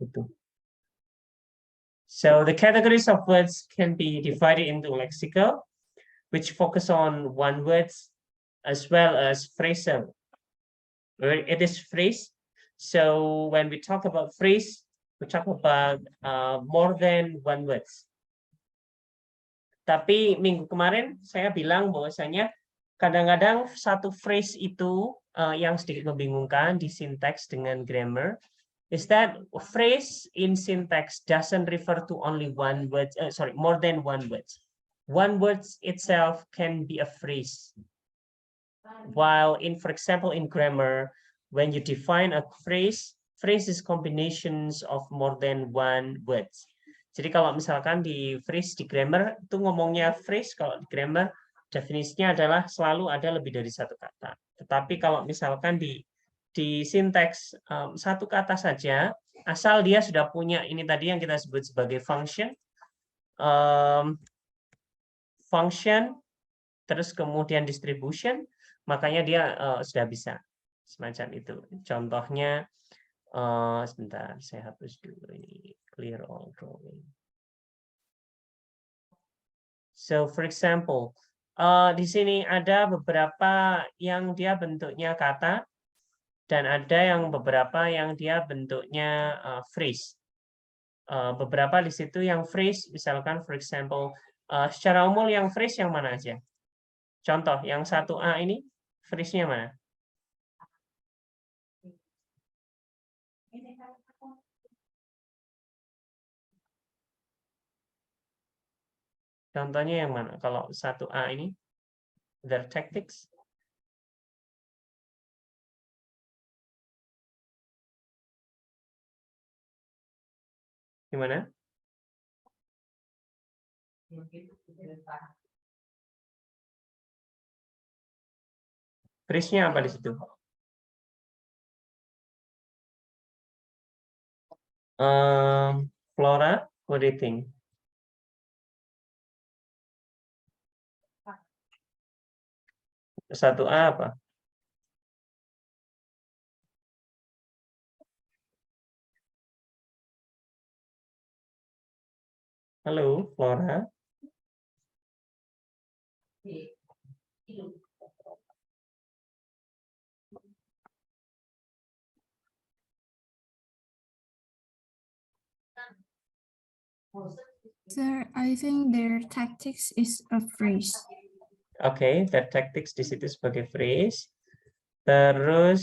Itu. So the categories of words can be divided into lexical, which focus on one words, as well as phrasal. It is phrase. So when we talk about phrase, we talk about more than one words. Tapi minggu kemarin saya bilang bahwasanya kadang-kadang satu phrase itu yang sedikit membingungkan di syntax dengan grammar is that phrase in syntax doesn't refer to only one word, more than one word. One word itself can be a phrase. While for example, in grammar, when you define a phrase is combinations of more than one word. Jadi kalau misalkan di phrase di grammar itu ngomongnya phrase, kalau di grammar definisinya adalah selalu ada lebih dari satu kata. Tetapi kalau misalkan di syntax satu kata saja, asal dia sudah punya ini tadi yang kita sebut sebagai function, terus kemudian distribution, makanya dia sudah bisa semacam itu. Contohnya, sebentar, saya hapus dulu ini, clear all drawing. So for example, di sini ada beberapa yang dia bentuknya kata, dan ada yang beberapa yang dia bentuknya phrase. Beberapa di situ yang phrase, misalkan for example, secara umum yang phrase yang mana aja? Contoh, yang 1A ini, phrase-nya mana? Contohnya yang mana? Kalau 1A ini, their tactics. Gimana? Phrase-nya apa di situ? Flora, what do you think? Satu A apa? Halo, Flora. Sir, I think their tactics is a phrase. Oke, their tactics di situ sebagai phrase. Terus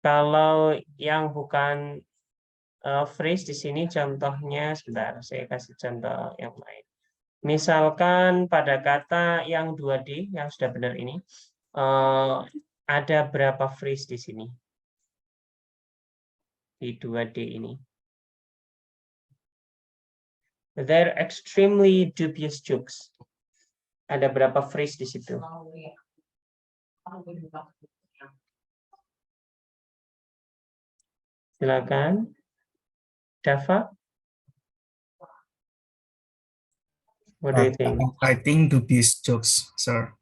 kalau yang bukan phrase di sini contohnya, sebentar, saya kasih contoh yang lain. Misalkan pada kata yang 2D yang sudah benar ini, ada berapa phrase di sini? Di 2D ini. They're extremely dubious jokes. Ada berapa phrase di situ? Silakan. Dava? What do you think? I think dubious jokes, sir.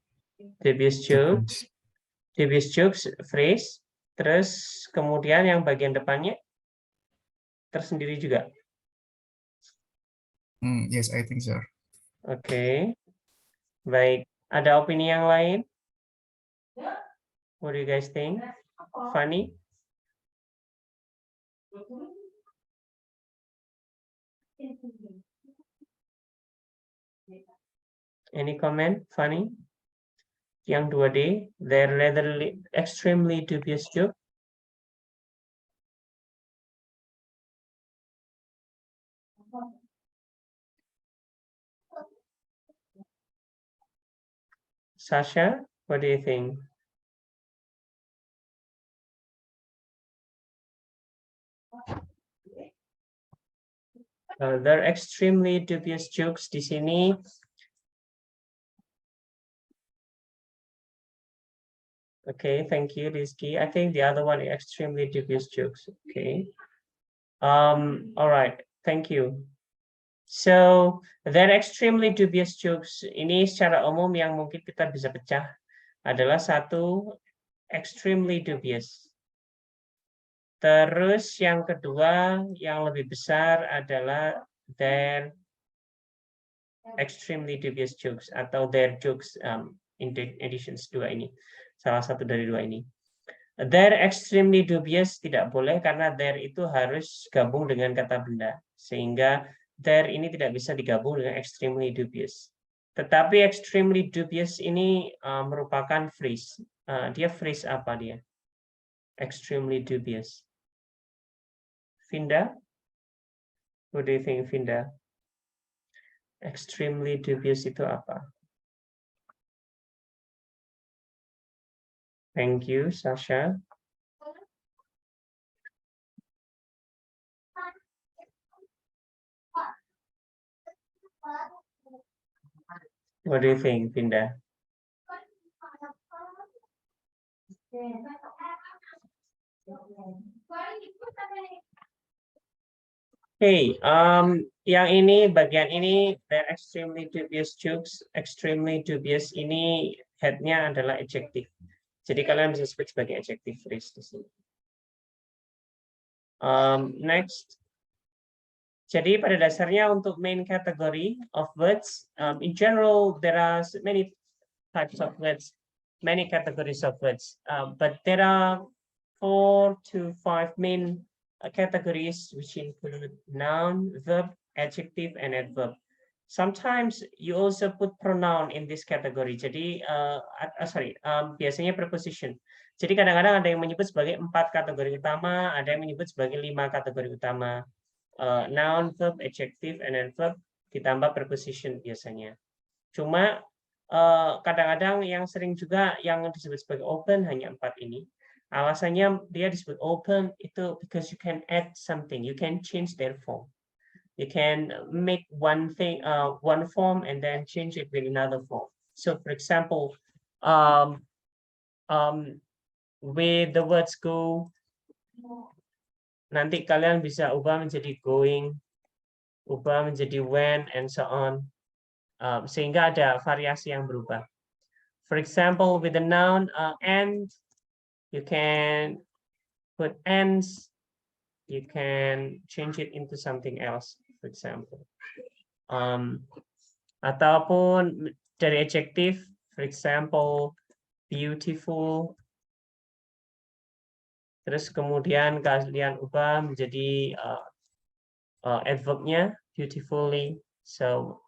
Dubious jokes. Dubious jokes, phrase. Terus kemudian yang bagian depannya tersendiri juga. Yes, I think, sir. Oke. Baik. Ada opini yang lain? What do you guys think? Fanny? Any comment, Fanny? Yang 2D, they're rather extremely dubious joke. Sasha, what do you think? They're extremely dubious jokes di sini. Okay, thank you, Rizky. I think the other one is extremely dubious jokes. Okay. All right, thank you. So, they're extremely dubious jokes. Ini secara umum yang mungkin kita bisa pecah adalah satu, extremely dubious. Terus yang kedua, yang lebih besar adalah their extremely dubious jokes atau their jokes in the editions dua ini. Salah satu dari dua ini. Their extremely dubious tidak boleh karena their itu harus gabung dengan kata benda. Sehingga their ini tidak bisa digabung dengan extremely dubious. Tetapi extremely dubious ini merupakan phrase. Dia phrase apa dia? Extremely dubious. Vinda? What do you think, Vinda? Extremely dubious itu apa? Thank you, Sasha. What do you think, Vinda? Hey, yang ini bagian ini they're extremely dubious jokes. Extremely dubious ini headnya adalah adjective. Jadi kalian bisa sebut sebagai adjective phrase di sini. Next. Jadi pada dasarnya untuk main category of words, in general there are many types of words, many categories of words, but there are 4 to 5 main categories which include noun, verb, adjective, and adverb. Sometimes you also put pronoun in this category. Jadi, biasanya preposition. Jadi kadang-kadang ada yang menyebut sebagai 4 kategori utama, ada yang menyebut sebagai 5 kategori utama. Noun, verb, adjective, and adverb ditambah preposition biasanya. Cuma kadang-kadang yang sering juga yang disebut sebagai open hanya 4 ini. Alasannya dia disebut open itu because you can add something, you can change their form. You can make one thing, one form and then change it with another form. So for example, with the words go, nanti kalian bisa ubah menjadi going, ubah menjadi when, and so on. Sehingga ada variasi yang berubah. For example, with the noun and, you can put ends, you can change it into something else, for example. Ataupun dari adjective, for example, beautiful. Terus kemudian kalian ubah menjadi adverbnya beautifully. So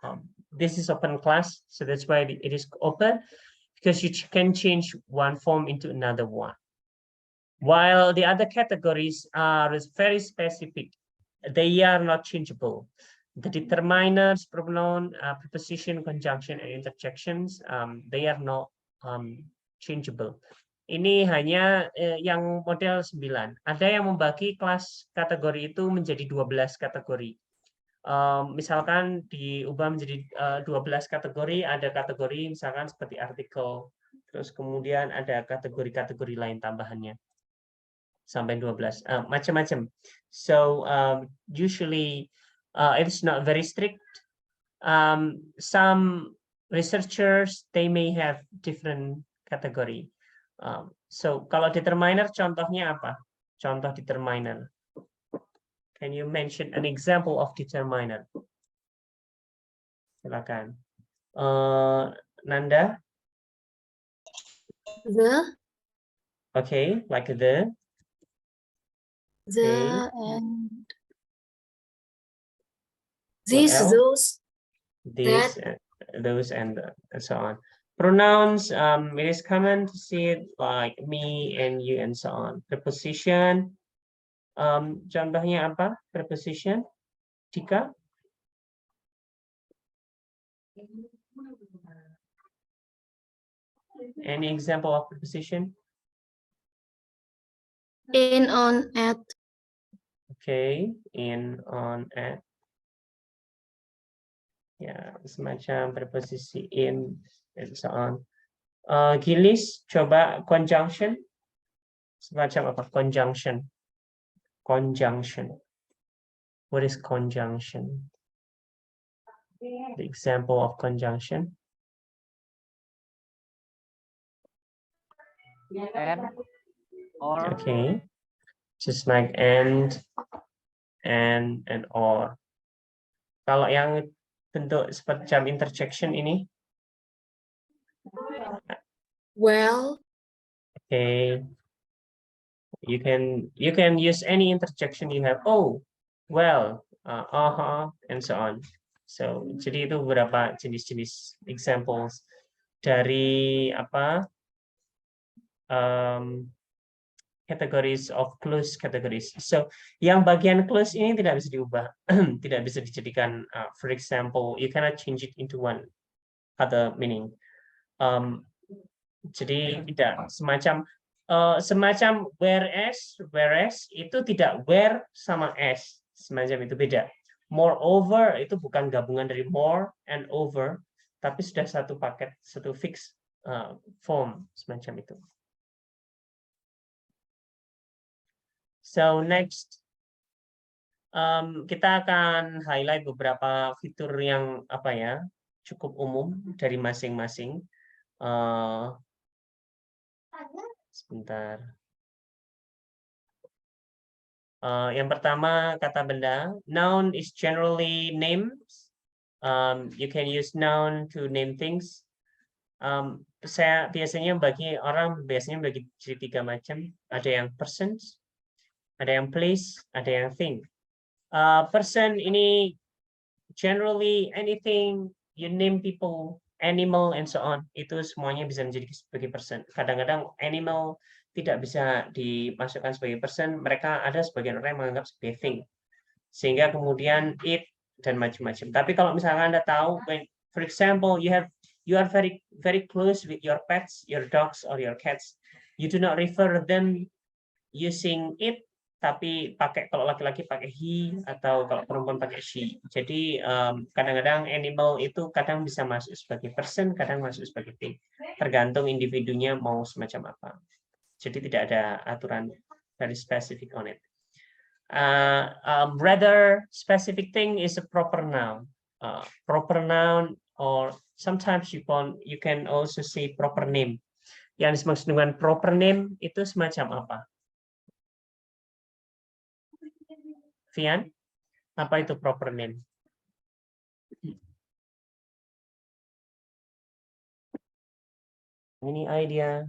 this is open class, so that's why it is open, because you can change one form into another one. While the other categories are very specific, they are not changeable. The determiners, pronoun, preposition, conjunction, and interjections, they are not changeable. Ini hanya yang model 9. Ada yang membagi kelas kategori itu menjadi 12 kategori. Misalkan diubah menjadi 12 kategori, ada kategori misalkan seperti artikel, terus kemudian ada kategori-kategori lain tambahannya. Sampai 12, macam-macam. So usually it's not very strict. Some researchers they may have different category. So kalau determiner contohnya apa? Contoh determiner. Can you mention an example of determiner? Silakan. Nanda? The. Okay, like the. The and these, else? those, This, those, and so on. Pronouns, it is common to see it like me and you and so on. Preposition, contohnya apa? Preposition, Tika? Any example of preposition? in, on, at. Okay, in, on, at. Ya, semacam preposisi in, and so on. Gilis, coba conjunction. Semacam apa? Conjunction. Conjunction. What is conjunction? The example of conjunction. and, or, Okay. Just like and or. Kalau yang bentuk semacam interjection ini, Well, okay, you can use any interjection you have. Oh, well, and so on. So, jadi itu beberapa jenis-jenis examples dari apa categories of close categories. So, yang bagian close ini tidak bisa diubah, tidak bisa dijadikan, for example, you cannot change it into one other meaning. Jadi tidak semacam whereas itu tidak where sama as, semacam itu beda. Moreover itu bukan gabungan dari more and over, tapi sudah satu paket, satu fix form semacam itu. So next, kita akan highlight beberapa fitur yang apa ya cukup umum dari masing-masing. Sebentar. Yang pertama kata benda. Noun is generally names. You can use noun to name things. Saya biasanya bagi jadi 3 macam. Ada yang persons, ada yang place, ada yang thing. Person ini generally anything you name people, animal and so on, itu semuanya bisa menjadi sebagai person. Kadang-kadang animal tidak bisa dimasukkan sebagai person, mereka ada sebagian orang yang menganggap sebagai thing. Sehingga kemudian it dan macam-macam. Tapi kalau misalkan Anda tahu, for example, you are very close with your pets, your dogs or your cats, you do not refer them using it, tapi kalau laki-laki pakai he atau kalau perempuan pakai she. Jadi kadang-kadang animal itu kadang bisa masuk sebagai person, kadang masuk sebagai thing. Tergantung individunya mau semacam apa. Jadi tidak ada aturan very specific on it. Rather specific thing is a proper noun. Proper noun, or sometimes you can also say proper name. Yang dimaksud dengan proper name itu semacam apa? Vian, apa itu proper name? Any idea?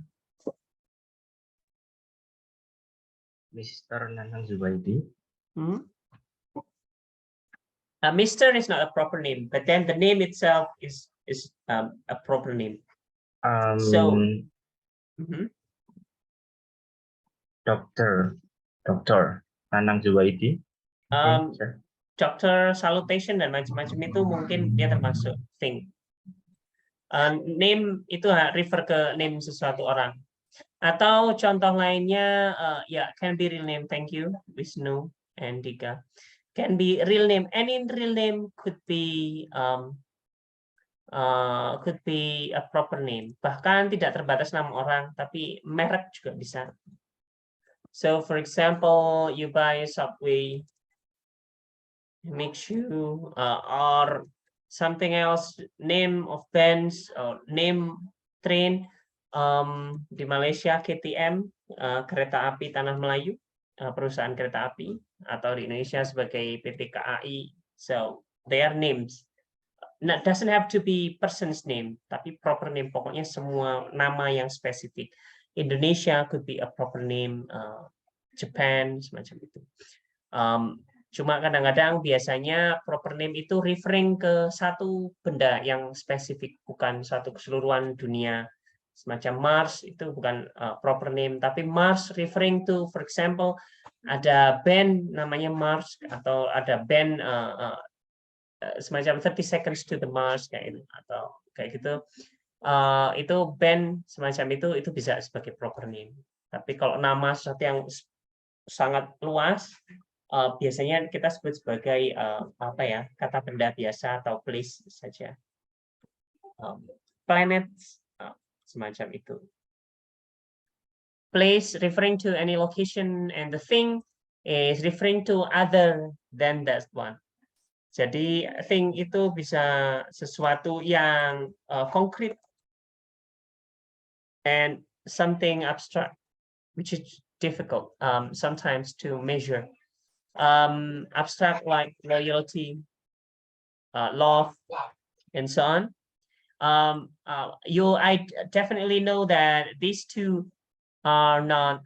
Mr. Nanang Zubaidi. Mr. is not a proper name, but then the name itself is a proper name. So, Doctor Nanang Zubaidi. Doctor, salutation dan macam-macam itu mungkin dia termasuk thing. Name itu refer ke name sesuatu orang. Atau contoh lainnya, can be real name. Thank you, Wisnu and Dika. Can be real name. Any real name could be a proper name. Bahkan tidak terbatas nama orang, tapi merek juga bisa. So, for example, you buy a Subway, make you or something else, name of bands or name train. Di Malaysia KTM, Kereta Api Tanah Melayu, perusahaan kereta api, atau di Indonesia sebagai PT KAI. So they are names. Nah, doesn't have to be person's name, tapi proper name, pokoknya semua nama yang spesifik. Indonesia could be a proper name, Japan semacam itu. Cuma kadang-kadang biasanya proper name itu referring ke satu benda yang spesifik, bukan satu keseluruhan dunia. Semacam Mars itu bukan proper name, tapi Mars referring to, for example, ada band namanya Mars, atau ada band semacam 30 Seconds to the Mars kayak itu, atau kayak gitu. Itu band semacam itu bisa sebagai proper name. Tapi kalau nama sesuatu yang sangat luas, biasanya kita sebut sebagai kata benda biasa atau place saja. Planet semacam itu. Place referring to any location, and the thing is referring to other than that one. Jadi thing itu bisa sesuatu yang konkret, and something abstract, which is difficult sometimes to measure. Abstract like loyalty, love, and so on. I definitely know that these two are not,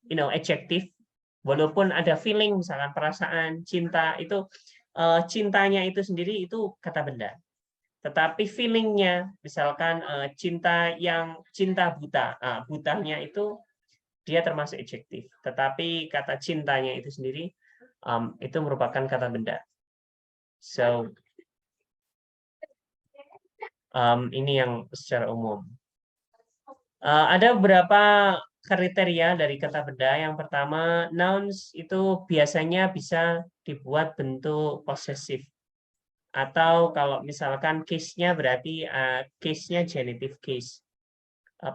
adjective. Walaupun ada feeling, misalkan perasaan, cinta itu, cintanya itu sendiri itu kata benda. Tetapi feelingnya, misalkan cinta buta, butanya itu dia termasuk adjektif. Tetapi kata cintanya itu sendiri itu merupakan kata benda. So ini yang secara umum. Ada beberapa kriteria dari kata benda. Yang pertama, nouns itu biasanya bisa dibuat bentuk posesif. Atau kalau misalkan case-nya berarti case-nya genitive case.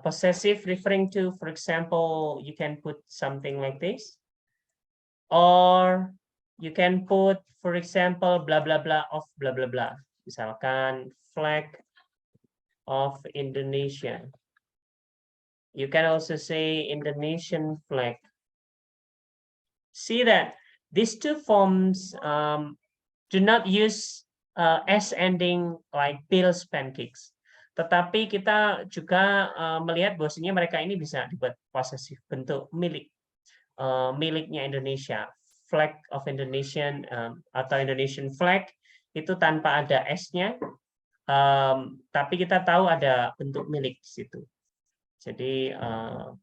Possessive referring to, for example, you can put something like this. Or you can put, for example, blah, blah, blah of blah, blah, blah. Misalkan flag of Indonesia. You can also say Indonesian flag. See that these two forms do not use S ending like pills, pancakes. Tetapi kita juga melihat bahwasanya mereka ini bisa dibuat posesif, bentuk milik, miliknya Indonesia. Flag of Indonesian atau Indonesian flag itu tanpa ada S-nya, tapi kita tahu ada bentuk milik di situ. Jadi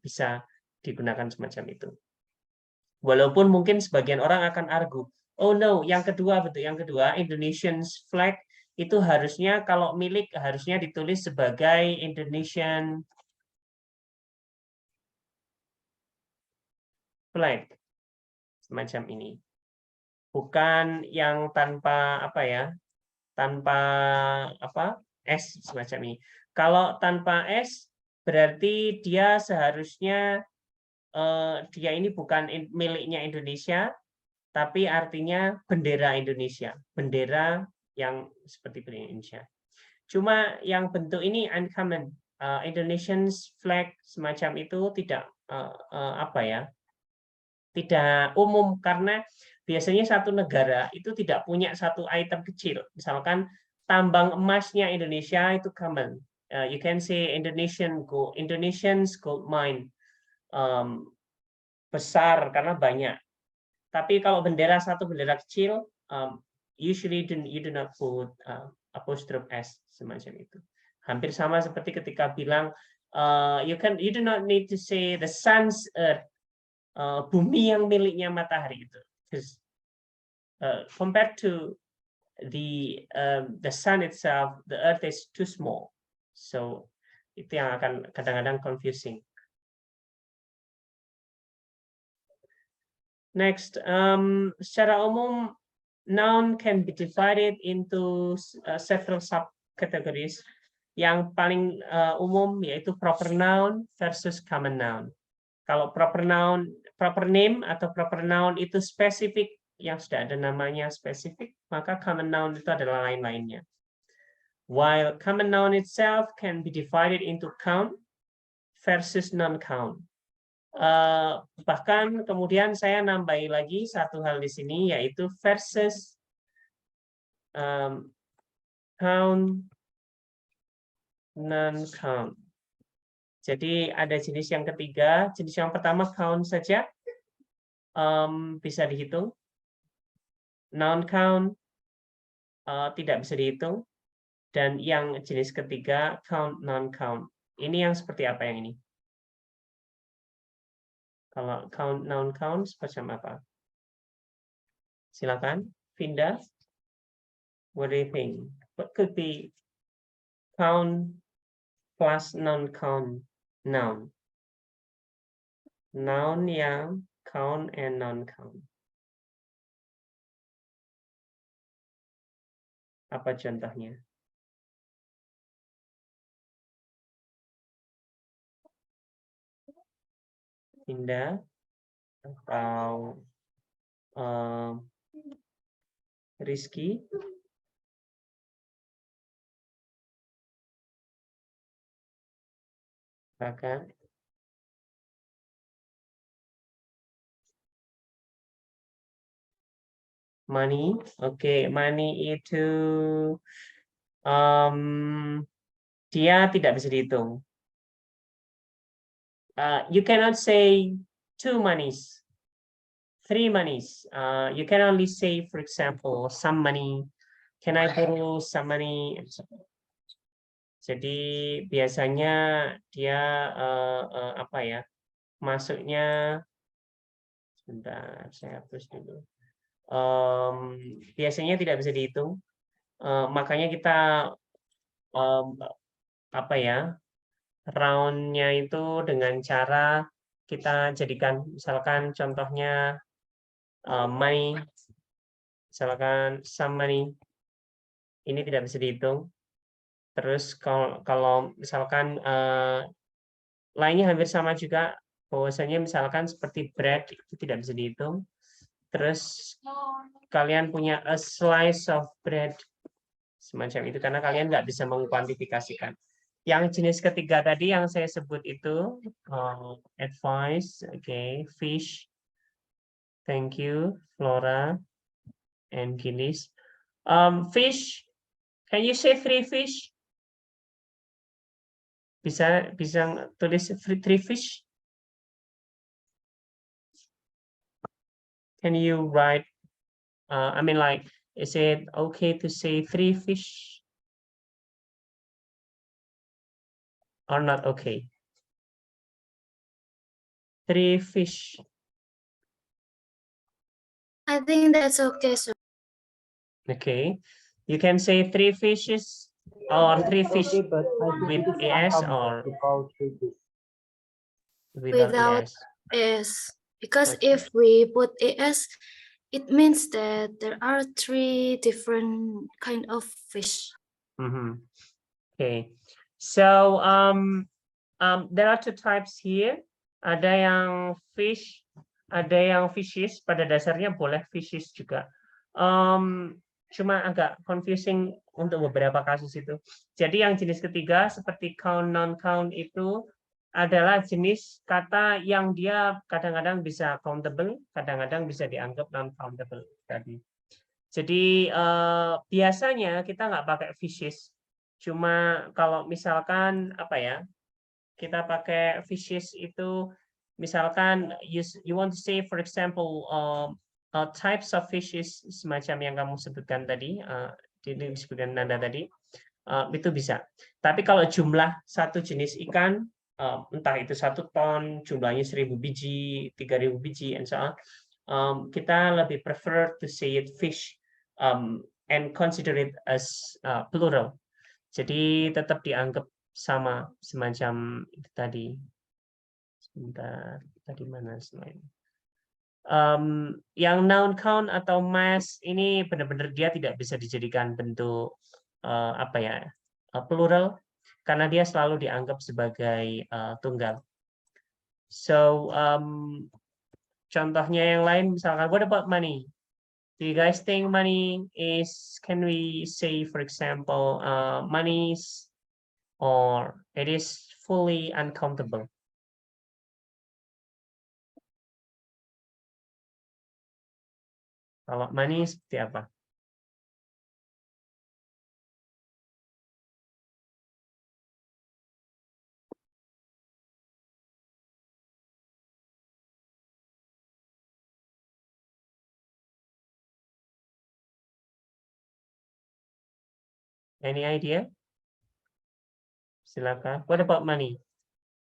bisa digunakan semacam itu. Walaupun mungkin sebagian orang akan argu, oh no, yang kedua betul, yang kedua Indonesian flag itu harusnya kalau milik harusnya ditulis sebagai Indonesian flag, semacam ini. Bukan yang tanpa apa ya, tanpa apa S semacam ini. Kalau tanpa S berarti dia seharusnya dia ini bukan miliknya Indonesia, tapi artinya bendera Indonesia, bendera yang seperti bendera Indonesia. Cuma yang bentuk ini uncommon, Indonesian flag semacam itu tidak apa ya, tidak umum karena biasanya satu negara itu tidak punya satu item kecil. Misalkan tambang emasnya Indonesia itu common. You can say Indonesian's gold mine besar karena banyak. Tapi kalau bendera satu bendera kecil, usually you do not put apostrophe s semacam itu. Hampir sama seperti ketika bilang you do not need to say the sun's earth, bumi yang miliknya matahari itu. Compared to the sun itself, the earth is too small. So itu yang akan kadang-kadang confusing. Next, secara umum noun can be divided into several subcategories. Yang paling umum yaitu proper noun versus common noun. Kalau proper noun, proper name atau proper noun itu spesifik, yang sudah ada namanya spesifik, maka common noun itu adalah lain-lainnya. While common noun itself can be divided into count versus non-count. Bahkan kemudian saya nambahi lagi satu hal di sini, yaitu versus count, non-count. Jadi ada jenis yang ketiga. Jenis yang pertama count saja, bisa dihitung. Non-count tidak bisa dihitung. Dan yang jenis ketiga count, non-count. Ini yang seperti apa yang ini? Kalau count, non-count semacam apa? Silakan, Vinda. What do you think? What could be count plus non-count noun? Noun yang count and non-count. Apa contohnya? Vinda atau Rizky? Silakan. Money, oke, money itu dia tidak bisa dihitung. You cannot say 2 monies, 3 monies. You can only say, for example, some money. Can I borrow some money? Jadi biasanya dia apa ya? Masuknya sebentar, saya hapus dulu. Biasanya tidak bisa dihitung. Makanya kita apa ya? Round-nya itu dengan cara kita jadikan misalkan contohnya money, misalkan some money, ini tidak bisa dihitung. Terus kalau misalkan lainnya hampir sama juga, bahwasanya misalkan seperti bread itu tidak bisa dihitung. Terus kalian punya a slice of bread semacam itu karena kalian nggak bisa mengkuantifikasikan. Yang jenis ketiga tadi yang saya sebut itu advice, okay, fish. Thank you, Flora and Gilis. Fish, can you say 3 fish? Bisa tulis 3 fish? Can you write? I mean, like, is it okay to say 3 fish? Or not okay? 3 fish. I think that's okay, sir. Okay, you can say 3 fishes or 3 fish Okay, but I think with it is ES uncomfortable or without this. without ES. S. Because Okay. if we put AS, it means that there are 3 different kind of fish. Okay, so there are 2 types here. Ada yang fish, ada yang fishes. Pada dasarnya boleh fishes juga. Cuma agak confusing untuk beberapa kasus itu. Jadi yang jenis ketiga seperti count, non-count itu adalah jenis kata yang dia kadang-kadang bisa countable, kadang-kadang bisa dianggap non-countable tadi. Jadi biasanya kita nggak pakai fishes. Cuma kalau misalkan apa ya, kita pakai fishes itu misalkan you want to say for example types of fishes semacam yang kamu sebutkan tadi, disebutkan Nanda tadi, itu bisa. Tapi kalau jumlah satu jenis ikan, entah itu 1 ton, jumlahnya 1000 biji, 3000 biji, and so on, kita lebih prefer to say it fish and consider it as plural. Jadi tetap dianggap sama semacam itu tadi. Sebentar, tadi mana slide? Yang noun count atau mass ini benar-benar dia tidak bisa dijadikan bentuk apa ya, plural karena dia selalu dianggap sebagai tunggal. So contohnya yang lain misalkan what about money? Do you guys think money is, can we say for example money is, or it is fully uncountable? Kalau money seperti apa? Any idea? Silakan. What about money?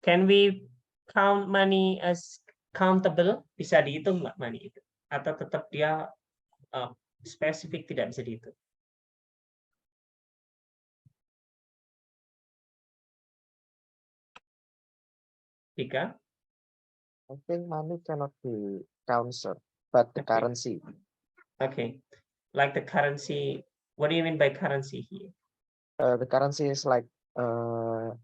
Can we count money as countable? Bisa dihitung nggak money itu? Atau tetap dia spesifik tidak bisa dihitung? Tika? I think money cannot be counted, but the Okay. currency. Okay. Like the currency. What do you mean by currency here? The currency is like 10,000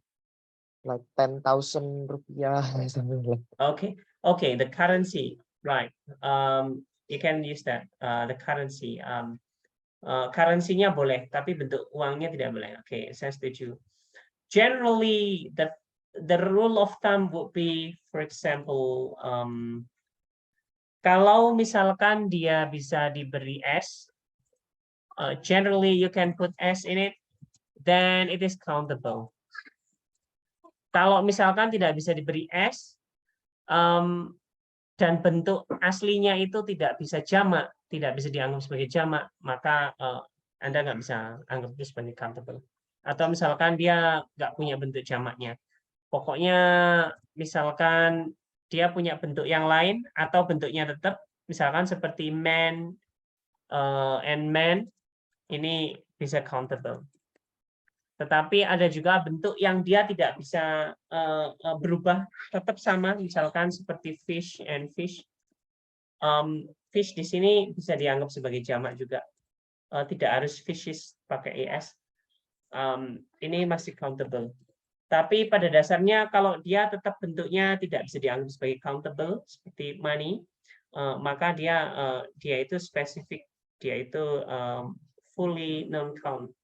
rupiah something like. Okay. Okay. The currency. Right. You can use that. The currency. Currency-nya boleh, tapi bentuk uangnya tidak boleh. Oke, saya setuju. Generally, the rule of thumb would be, for example, kalau misalkan dia bisa diberi S, generally you can put S in it, then it is countable. Kalau misalkan tidak bisa diberi S, dan bentuk aslinya itu tidak bisa jamak, tidak bisa dianggap sebagai jamak, maka Anda nggak bisa anggap itu sebagai countable. Atau misalkan dia nggak punya bentuk jamaknya. Pokoknya misalkan dia punya bentuk yang lain atau bentuknya tetap, misalkan seperti man and man, ini bisa countable. Tetapi ada juga bentuk yang dia tidak bisa berubah, tetap sama, misalkan seperti fish and fish. Fish di sini bisa dianggap sebagai jamak juga. Tidak harus fishes pakai es. Ini masih countable. Tapi pada dasarnya kalau dia tetap bentuknya tidak bisa dianggap sebagai countable seperti money, maka dia itu spesifik, dia itu fully non-count.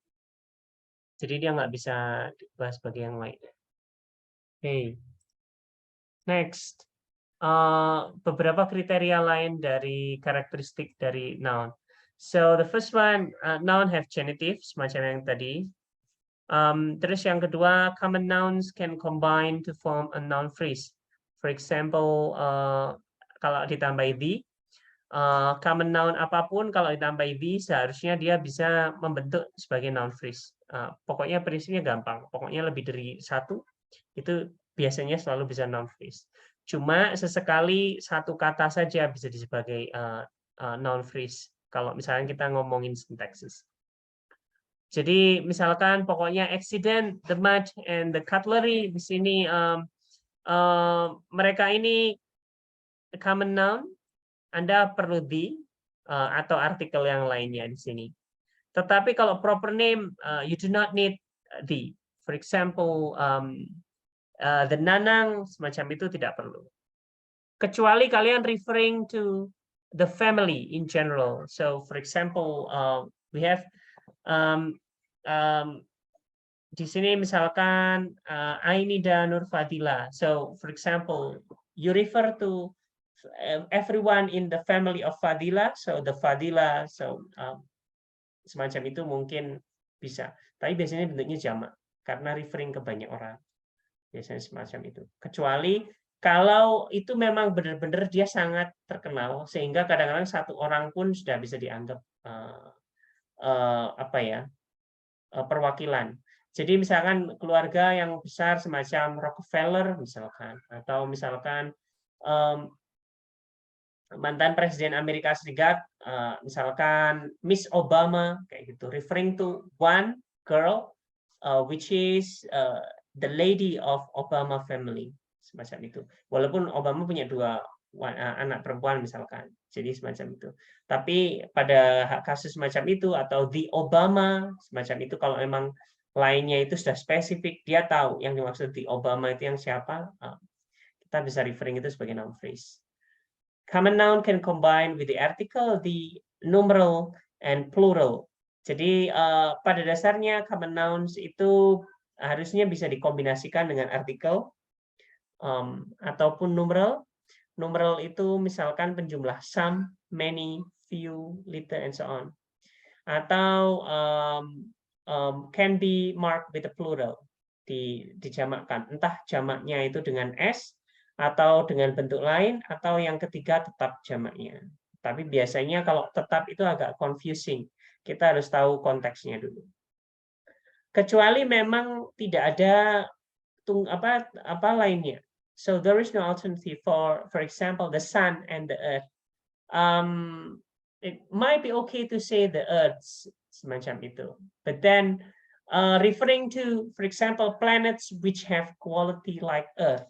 Jadi dia nggak bisa dibahas sebagai yang lain. Oke. Next. Beberapa kriteria lain dari karakteristik dari noun. So the first one, noun have genitive, semacam yang tadi. Terus yang kedua, common nouns can combine to form a noun phrase. For example, kalau ditambahi the, common noun apapun kalau ditambahi the, seharusnya dia bisa membentuk sebagai noun phrase. Pokoknya prinsipnya gampang. Pokoknya lebih dari satu, itu biasanya selalu bisa noun phrase. Cuma sesekali satu kata saja bisa sebagai noun phrase. Kalau misalnya kita ngomongin sintaksis. Jadi misalkan pokoknya accident, the mud, and the cutlery di sini mereka ini common noun. Anda perlu the atau artikel yang lainnya di sini. Tetapi kalau proper name, you do not need the. For example, the nanang semacam itu tidak perlu. Kecuali kalian referring to the family in general. So for example, we have di sini misalkan Ainida Nur Fadila. So for example, you refer to everyone in the family of Fadila. So the Fadila, so semacam itu mungkin bisa. Tapi biasanya bentuknya jamak karena referring ke banyak orang. Biasanya semacam itu. Kecuali kalau itu memang benar-benar dia sangat terkenal sehingga kadang-kadang satu orang pun sudah bisa dianggap perwakilan. Jadi misalkan keluarga yang besar semacam Rockefeller misalkan, atau misalkan mantan Presiden Amerika Serikat, misalkan Miss Obama kayak gitu, referring to one girl which is the lady of Obama family, semacam itu. Walaupun Obama punya dua anak perempuan misalkan, jadi semacam itu. Tapi pada kasus semacam itu atau the Obama semacam itu, kalau memang lainnya itu sudah spesifik, dia tahu yang dimaksud the Obama itu yang siapa, kita bisa referring itu sebagai noun phrase. Common noun can combine with the article, the numeral, and plural. Jadi pada dasarnya common nouns itu harusnya bisa dikombinasikan dengan artikel ataupun numeral. Numeral itu misalkan penjumlah some, many, few, little, and so on. Atau can be marked with a plural, dijamakkan. Entah jamaknya itu dengan s, atau dengan bentuk lain, atau yang ketiga tetap jamaknya. Tapi biasanya kalau tetap itu agak confusing. Kita harus tahu konteksnya dulu. Kecuali memang tidak ada apa lainnya. So there is no alternative for example, the sun and the earth. It might be okay to say the earth, semacam itu. But then referring to, for example, planets which have quality like earth.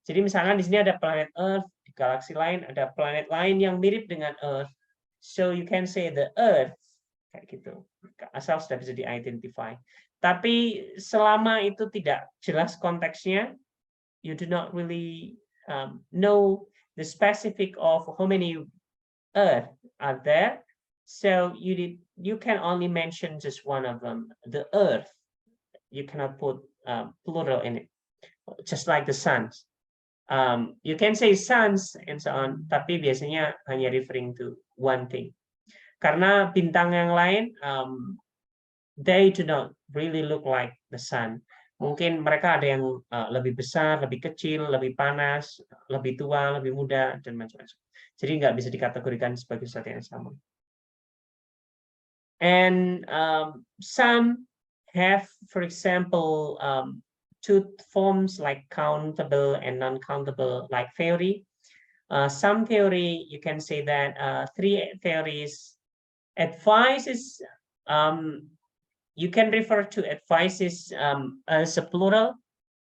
Jadi misalkan di sini ada planet Earth, di galaksi lain ada planet lain yang mirip dengan Earth. So you can say the Earth, kayak gitu. Asal sudah bisa di-identify. Tapi selama itu tidak jelas konteksnya, you do not really know the specific of how many Earth are there. So you can only mention just one of them, the Earth. You cannot put plural in it. just like the suns. You can say suns and so on, tapi biasanya hanya referring to one thing. Karena bintang yang lain, they do not really look like the sun. Mungkin mereka ada yang lebih besar, lebih kecil, lebih panas, lebih tua, lebih muda, dan macam-macam. Jadi nggak bisa dikategorikan sebagai sesuatu yang sama. And some have, for example, two forms like countable and non-countable, like theory. Some theory, you can say that three theories. Advices, you can refer to advices as a plural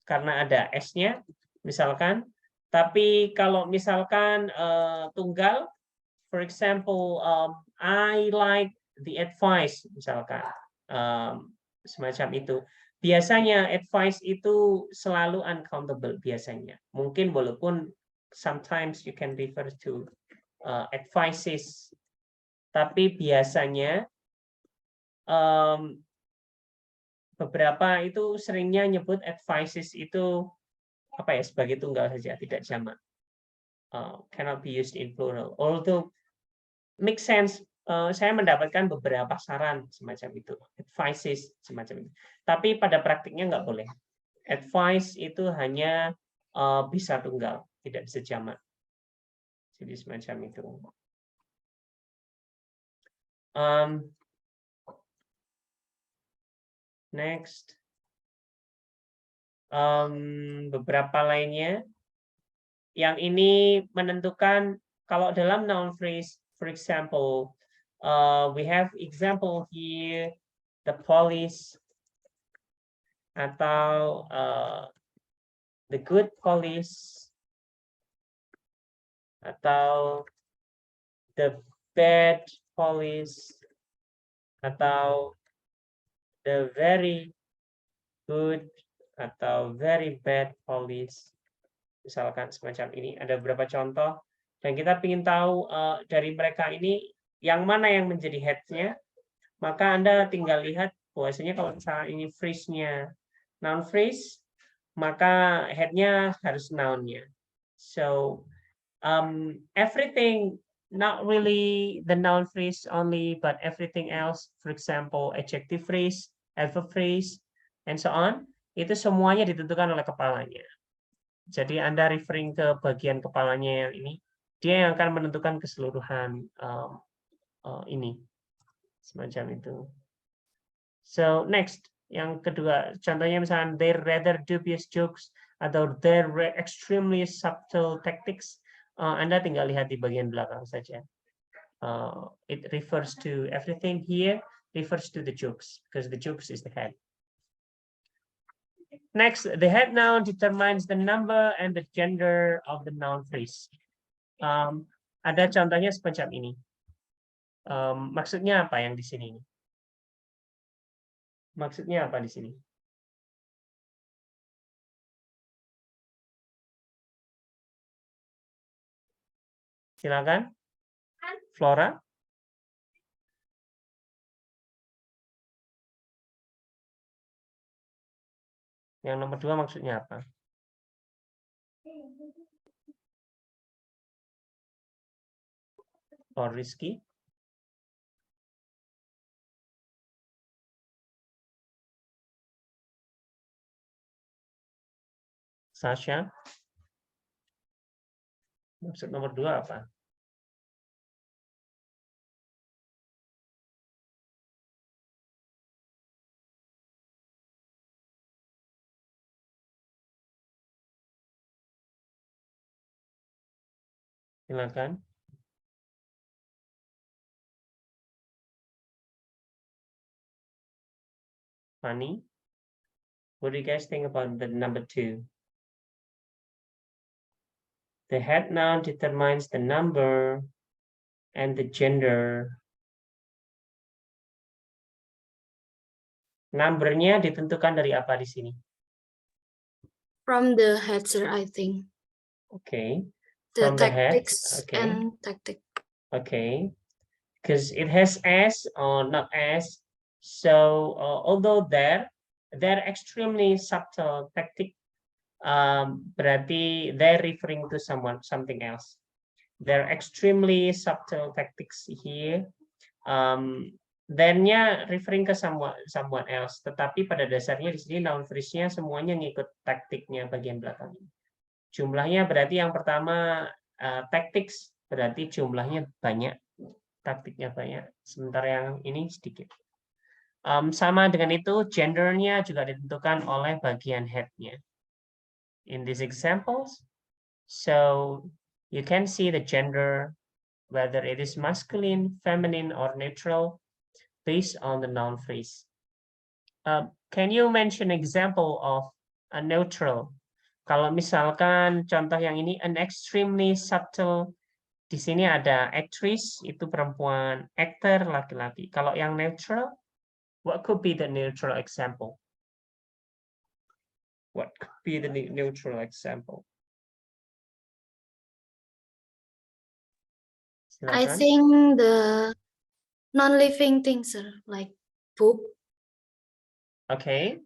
karena ada s-nya, misalkan. Tapi kalau misalkan tunggal, for example, I like the advice, misalkan, semacam itu. Biasanya advice itu selalu uncountable biasanya. Mungkin walaupun sometimes you can refer to advices, tapi biasanya beberapa itu seringnya nyebut advices itu apa ya, sebagai tunggal saja, tidak jamak. Cannot be used in plural. Although make sense, saya mendapatkan beberapa saran semacam itu, advices semacam itu. Tapi pada praktiknya nggak boleh. Advice itu hanya bisa tunggal, tidak bisa jamak. Jadi semacam itu. Next. Beberapa lainnya. Yang ini menentukan kalau dalam noun phrase, for example, we have example here, the police, atau the good police, atau the bad police, atau the very good atau very bad police, misalkan semacam ini. Ada beberapa contoh dan kita ingin tahu dari mereka ini yang mana yang menjadi head-nya, maka Anda tinggal lihat bahwasanya kalau misalnya ini phrase-nya noun phrase, maka head-nya harus noun-nya. So everything, not really the noun phrase only, but everything else, for example, adjective phrase, adverb phrase, and so on, itu semuanya ditentukan oleh kepalanya. Jadi Anda referring ke bagian kepalanya yang ini, dia yang akan menentukan keseluruhan ini, semacam itu. So next, yang kedua, contohnya misalnya their rather dubious jokes atau their extremely subtle tactics. Anda tinggal lihat di bagian belakang saja. It refers to everything here, refers to the jokes, because the jokes is the head. Next, the head noun determines the number and the gender of the noun phrase. Ada contohnya semacam ini. Maksudnya apa yang di sini? Maksudnya apa di sini? Silakan, Flora. Yang nomor 2 maksudnya apa? Or Rizky? Sasha? Maksud nomor 2 apa? Silakan. Fanny, what do you guys think about the number 2? The head noun determines the number and the gender. Numbernya ditentukan dari apa di sini? From the head, sir, I think. Okay. The From the head, tactics okay. and tactic. Okay. Because it has S or not S. So although they're extremely subtle tactic, berarti they're referring to something else. They're extremely subtle tactics here. Then-nya referring ke someone else, tetapi pada dasarnya di sini noun phrase-nya semuanya ngikut taktiknya bagian belakang ini. Jumlahnya berarti yang pertama tactics, berarti jumlahnya banyak, taktiknya banyak, sementara yang ini sedikit. Sama dengan itu, gendernya juga ditentukan oleh bagian head-nya. In these examples, so you can see the gender, whether it is masculine, feminine, or neutral, based on the noun phrase. Can you mention example of a neutral? Kalau misalkan contoh yang ini, an extremely subtle, di sini ada actress, itu perempuan, actor, laki-laki. Kalau yang neutral, what could be the neutral example? What could be the neutral example? I Silakan. think the non-living things, sir, like book. Okay.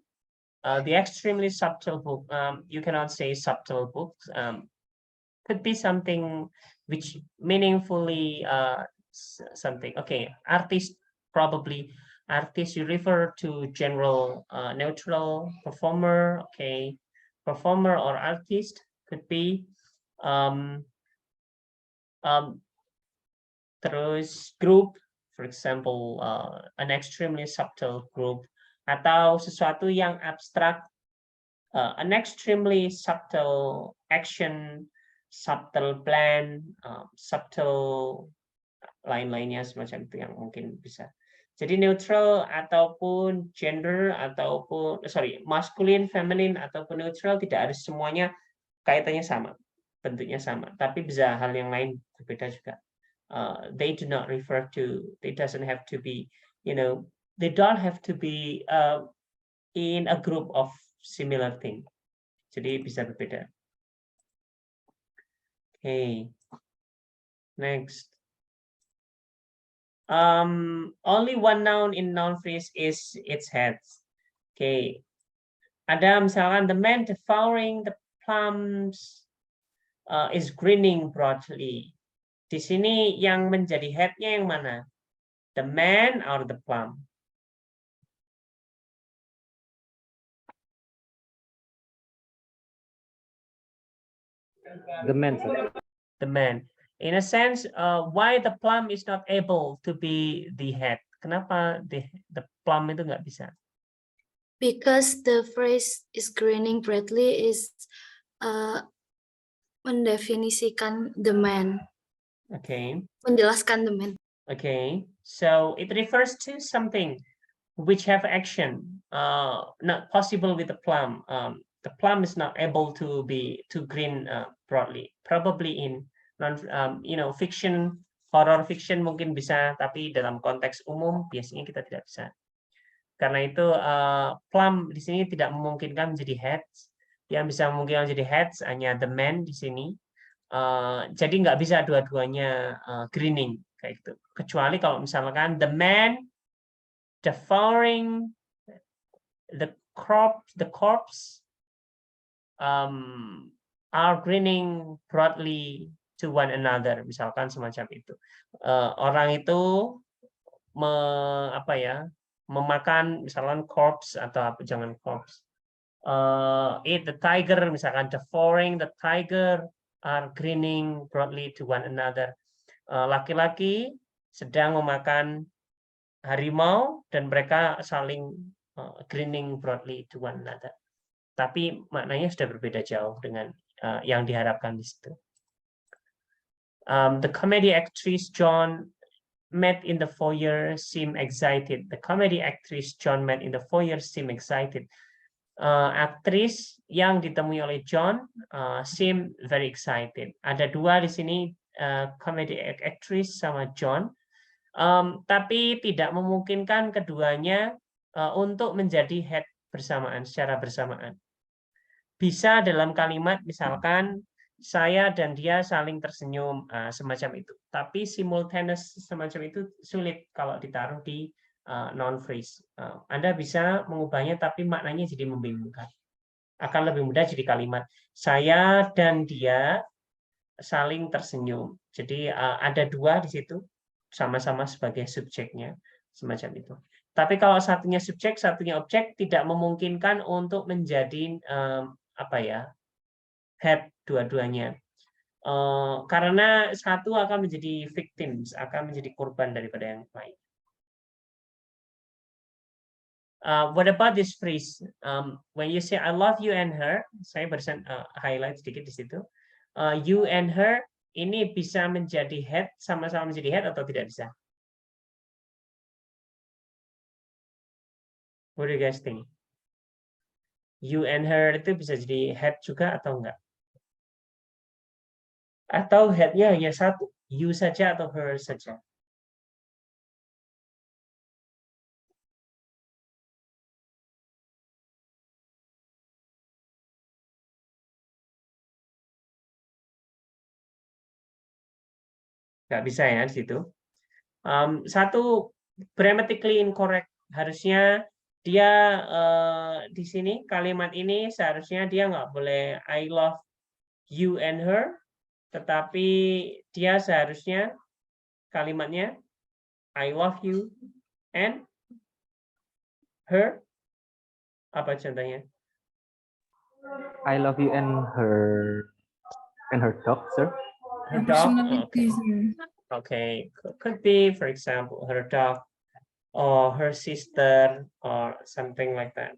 The extremely subtle book, you cannot say subtle books. Could be something which meaningfully something. Okay, artist, probably artist, you refer to general neutral performer. Okay, performer or artist could be terus group, for example, an extremely subtle group, atau sesuatu yang abstrak, an extremely subtle action, subtle plan, subtle lain-lainnya semacam itu yang mungkin bisa. Jadi neutral ataupun gender ataupun masculine, feminine ataupun neutral tidak harus semuanya kaitannya sama, bentuknya sama, tapi bisa hal yang lain berbeda juga. They do not refer to, it doesn't have to be, they don't have to be in a group of similar thing. Jadi bisa berbeda. Okay. Next. Only one noun in noun phrase is its heads. Okay. Ada misalkan the man devouring the plums is grinning broadly. Di sini yang menjadi head-nya yang mana? The man or the plum? The man, sir. The man. In a sense, why the plum is not able to be the head? Kenapa the plum itu nggak bisa? Because the phrase is grinning brightly is mendefinisikan the man. Okay. Menjelaskan the man. Okay. So it refers to something which have action, not possible with the plum. The plum is not able to grin broadly. Probably in fiction, horror fiction mungkin bisa, tapi dalam konteks umum biasanya kita tidak bisa. Karena itu plum di sini tidak memungkinkan menjadi heads. Yang bisa memungkinkan menjadi heads hanya the man di sini. Jadi nggak bisa dua-duanya grinning kayak gitu. Kecuali kalau misalkan the man devouring the corpse are grinning broadly to one another, misalkan semacam itu. Orang itu memakan misalkan corpse atau apa, jangan corpse. Eat the tiger, misalkan devouring the tiger are grinning broadly to one another. Laki-laki sedang memakan harimau dan mereka saling grinning broadly to one another. Tapi maknanya sudah berbeda jauh dengan yang diharapkan di situ. The comedy actress John met in the foyer seem excited. The comedy actress John met in the foyer seem excited. Aktris yang ditemui oleh John seem very excited. Ada dua di sini, comedy actress sama John, tapi tidak memungkinkan keduanya untuk menjadi head bersamaan, secara bersamaan. Bisa dalam kalimat misalkan saya dan dia saling tersenyum, semacam itu. Tapi simultaneous semacam itu sulit kalau ditaruh di noun phrase. Anda bisa mengubahnya tapi maknanya jadi membingungkan. akan lebih mudah jadi kalimat. Saya dan dia saling tersenyum. Jadi ada dua di situ, sama-sama sebagai subjeknya, semacam itu. Tapi kalau satunya subjek, satunya objek, tidak memungkinkan untuk menjadi apa ya, head dua-duanya. Karena satu akan menjadi victims, akan menjadi korban daripada yang lain. What about this phrase? When you say I love you and her, saya barusan highlight sedikit di situ. You and her ini bisa menjadi head, sama-sama menjadi head atau tidak bisa? What do you guys think? You and her itu bisa jadi head juga atau enggak? Atau headnya hanya satu, you saja atau her saja? Nggak bisa ya di situ. Satu, grammatically incorrect. Harusnya dia di sini kalimat ini seharusnya dia nggak boleh I love you and her, tetapi dia seharusnya kalimatnya I love you and her. Apa contohnya? I love you and her dog, sir. Her dog. Personality, sir. Okay, could be, for example, her dog or her sister or something like that.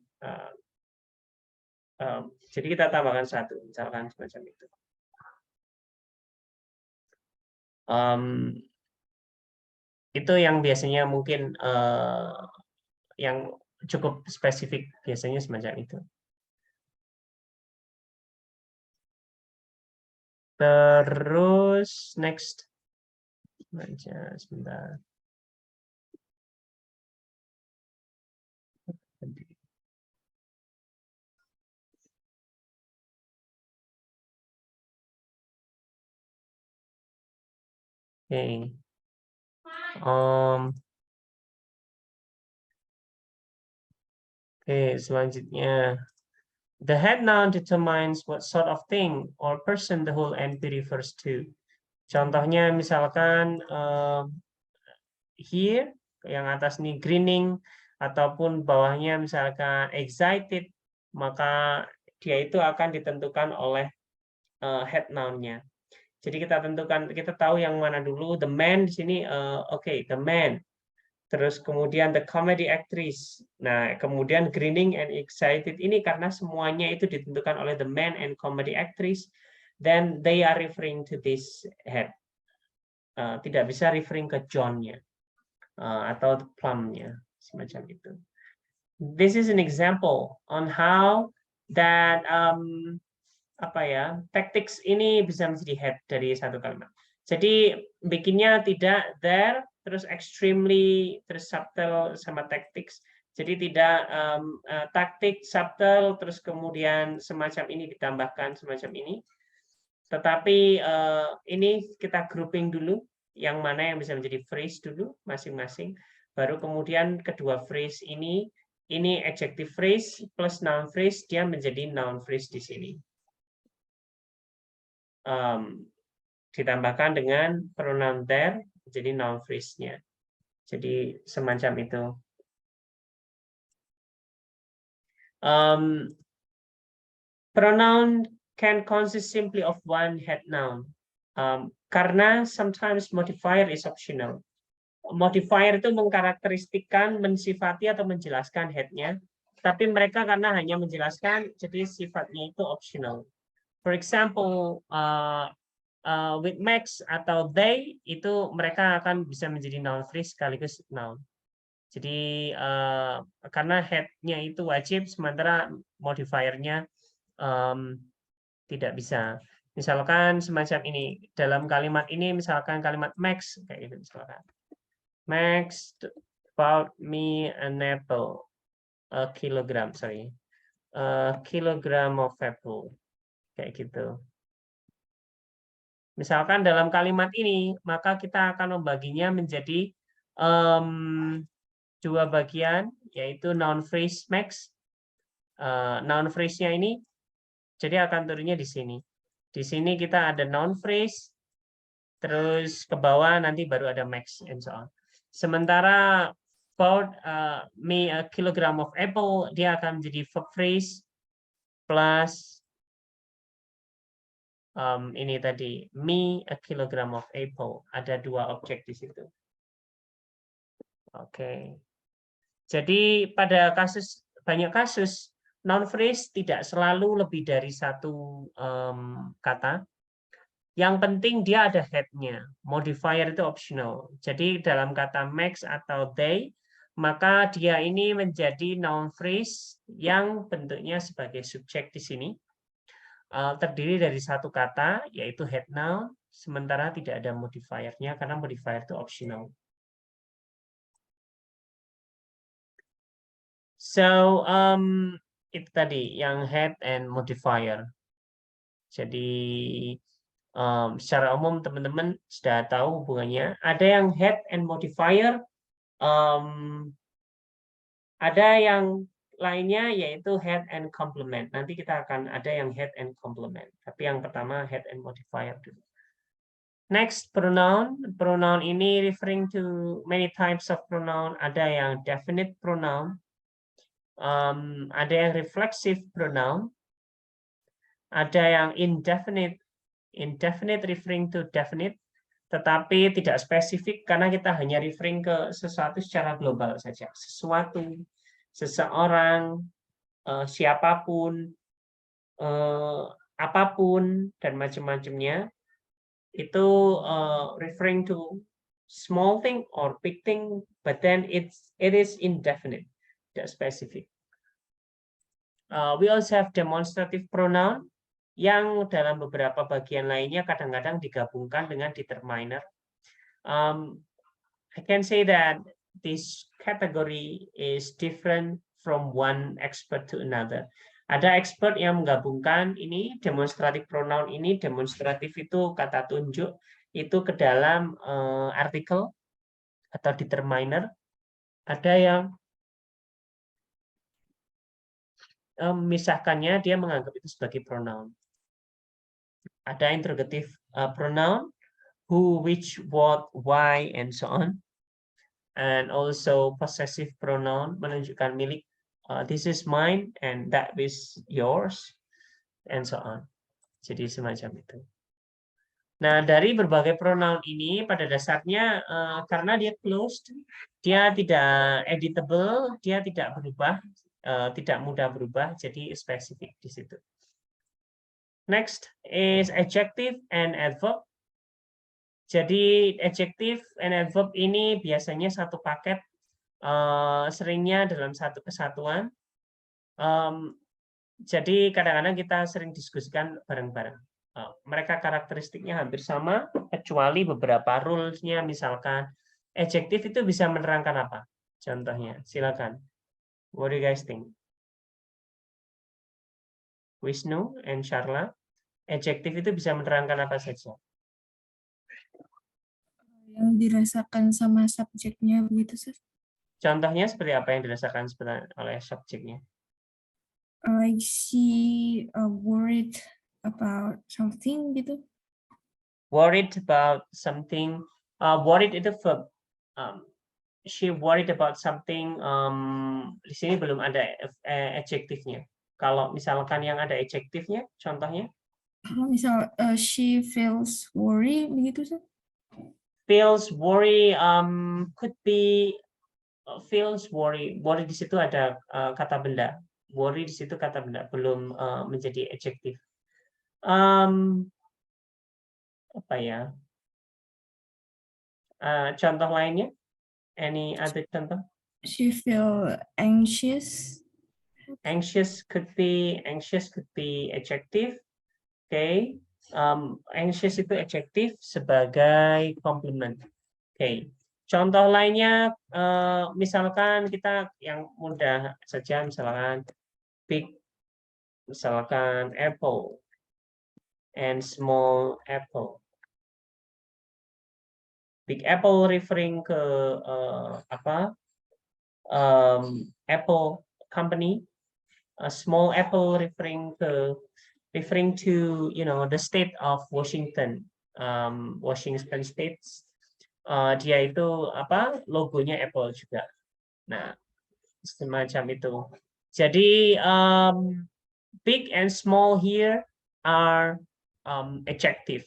Jadi kita tambahkan satu, misalkan semacam itu. Itu yang biasanya mungkin yang cukup spesifik, biasanya semacam itu. Terus next, baca sebentar. Okay. Oke, selanjutnya. The head noun determines what sort of thing or person the whole NP refers to. Contohnya misalkan here, yang atas ini grinning, ataupun bawahnya misalkan excited, maka dia itu akan ditentukan oleh head noun-nya. Jadi kita tentukan, kita tahu yang mana dulu. The man di sini, oke, the man. Terus kemudian the comedy actress. Nah, kemudian grinning and excited ini karena semuanya itu ditentukan oleh the man and comedy actress, then they are referring to this head. Tidak bisa referring ke John-nya atau Plum-nya, semacam itu. This is an example on how that tactics ini bisa menjadi head dari satu kalimat. Jadi bikinnya tidak there, terus extremely, terus subtle sama tactics. Jadi tidak taktik, subtle, terus kemudian semacam ini ditambahkan semacam ini. Tetapi ini kita grouping dulu, yang mana yang bisa menjadi phrase dulu masing-masing. Baru kemudian kedua phrase ini adjective phrase plus noun phrase, dia menjadi noun phrase di sini. Ditambahkan dengan pronoun there, jadi noun phrase-nya. Jadi semacam itu. Pronoun can consist simply of one head noun. Karena sometimes modifier is optional. Modifier itu mengkarakteristikkan, mensifati atau menjelaskan head-nya, tapi mereka karena hanya menjelaskan, jadi sifatnya itu optional. For example, with Max atau they itu mereka akan bisa menjadi noun phrase sekaligus noun. Jadi karena head-nya itu wajib, sementara modifier-nya tidak bisa. Misalkan semacam ini dalam kalimat ini, misalkan kalimat Max kayak gitu misalkan. Max bought me an apple, a kilogram of apple. Kayak gitu. Misalkan dalam kalimat ini, maka kita akan membaginya menjadi dua bagian, yaitu noun phrase Max. Noun phrase-nya ini Jadi akan turunnya di sini. Di sini kita ada noun phrase, terus ke bawah nanti baru ada max and so on. Sementara bought me a kilogram of apple, dia akan menjadi verb phrase plus ini tadi me a kilogram of apple. Ada dua objek di situ. Oke. Jadi pada banyak kasus noun phrase tidak selalu lebih dari satu kata. Yang penting dia ada head-nya. Modifier itu optional. Jadi dalam kata Max atau they, maka dia ini menjadi noun phrase yang bentuknya sebagai subjek di sini. Terdiri dari satu kata, yaitu head noun, sementara tidak ada modifiernya karena modifier itu optional. So, itu tadi yang head and modifier. Jadi secara umum teman-teman sudah tahu hubungannya. Ada yang head and modifier, ada yang lainnya yaitu head and complement. Nanti kita akan ada yang head and complement. Tapi yang pertama head and modifier dulu. Next, pronoun. Pronoun ini referring to many types of pronoun. Ada yang definite pronoun. Ada yang reflexive pronoun. Ada yang indefinite. Indefinite referring to definite, tetapi tidak spesifik karena kita hanya referring ke sesuatu secara global saja. Sesuatu, seseorang, siapapun, apapun, dan macam-macamnya. Itu referring to small thing or big thing, but then it is indefinite, tidak spesifik. We also have demonstrative pronoun, yang dalam beberapa bagian lainnya kadang-kadang digabungkan dengan determiner. I can say that this category is different from one expert to another. Ada expert yang menggabungkan ini demonstratif pronoun ini, demonstratif itu kata tunjuk, itu ke dalam artikel atau determiner. Ada yang memisahkannya, dia menganggap itu sebagai pronoun. Ada interrogative pronoun, who, which, what, why, and so on. And also possessive pronoun, menunjukkan milik. This is mine, and that is yours, and so on. Jadi semacam itu. Nah, dari berbagai pronoun ini, pada dasarnya, karena dia closed, dia tidak editable, dia tidak berubah, tidak mudah berubah, jadi spesifik di situ. Next is adjective and adverb. Jadi adjective and adverb ini biasanya satu paket, seringnya dalam satu kesatuan. Jadi kadang-kadang kita sering diskusikan bareng-bareng. Mereka karakteristiknya hampir sama, kecuali beberapa rules-nya. Misalkan adjective itu bisa menerangkan apa? Contohnya, silakan. What do you guys think? Wisnu and Sharla, adjektif itu bisa menerangkan apa saja? Yang dirasakan sama subjeknya begitu, Sir. Contohnya seperti apa yang dirasakan oleh subjeknya? I see worried about something gitu. Worried about something. Worried itu verb. She worried about something. Di sini belum ada adjektifnya. Kalau misalkan yang ada adjektifnya, contohnya? Misal she feels worry begitu, Sir. Feels worry could be feels worry. Worry di situ ada kata benda. Worry di situ kata benda, belum menjadi adjektif. Apa ya? Contoh lainnya? Any other contoh? She feel anxious. Anxious could be adjective. Okay. Anxious itu adjektif sebagai complement. Okay. Contoh lainnya, misalkan kita yang mudah saja, misalkan big, misalkan apple, and small apple. Big apple referring ke Apple company. Small apple referring ke referring to the state of Washington, Washington States. Dia itu logonya Apple juga. Nah, semacam itu. Jadi big and small here are adjective.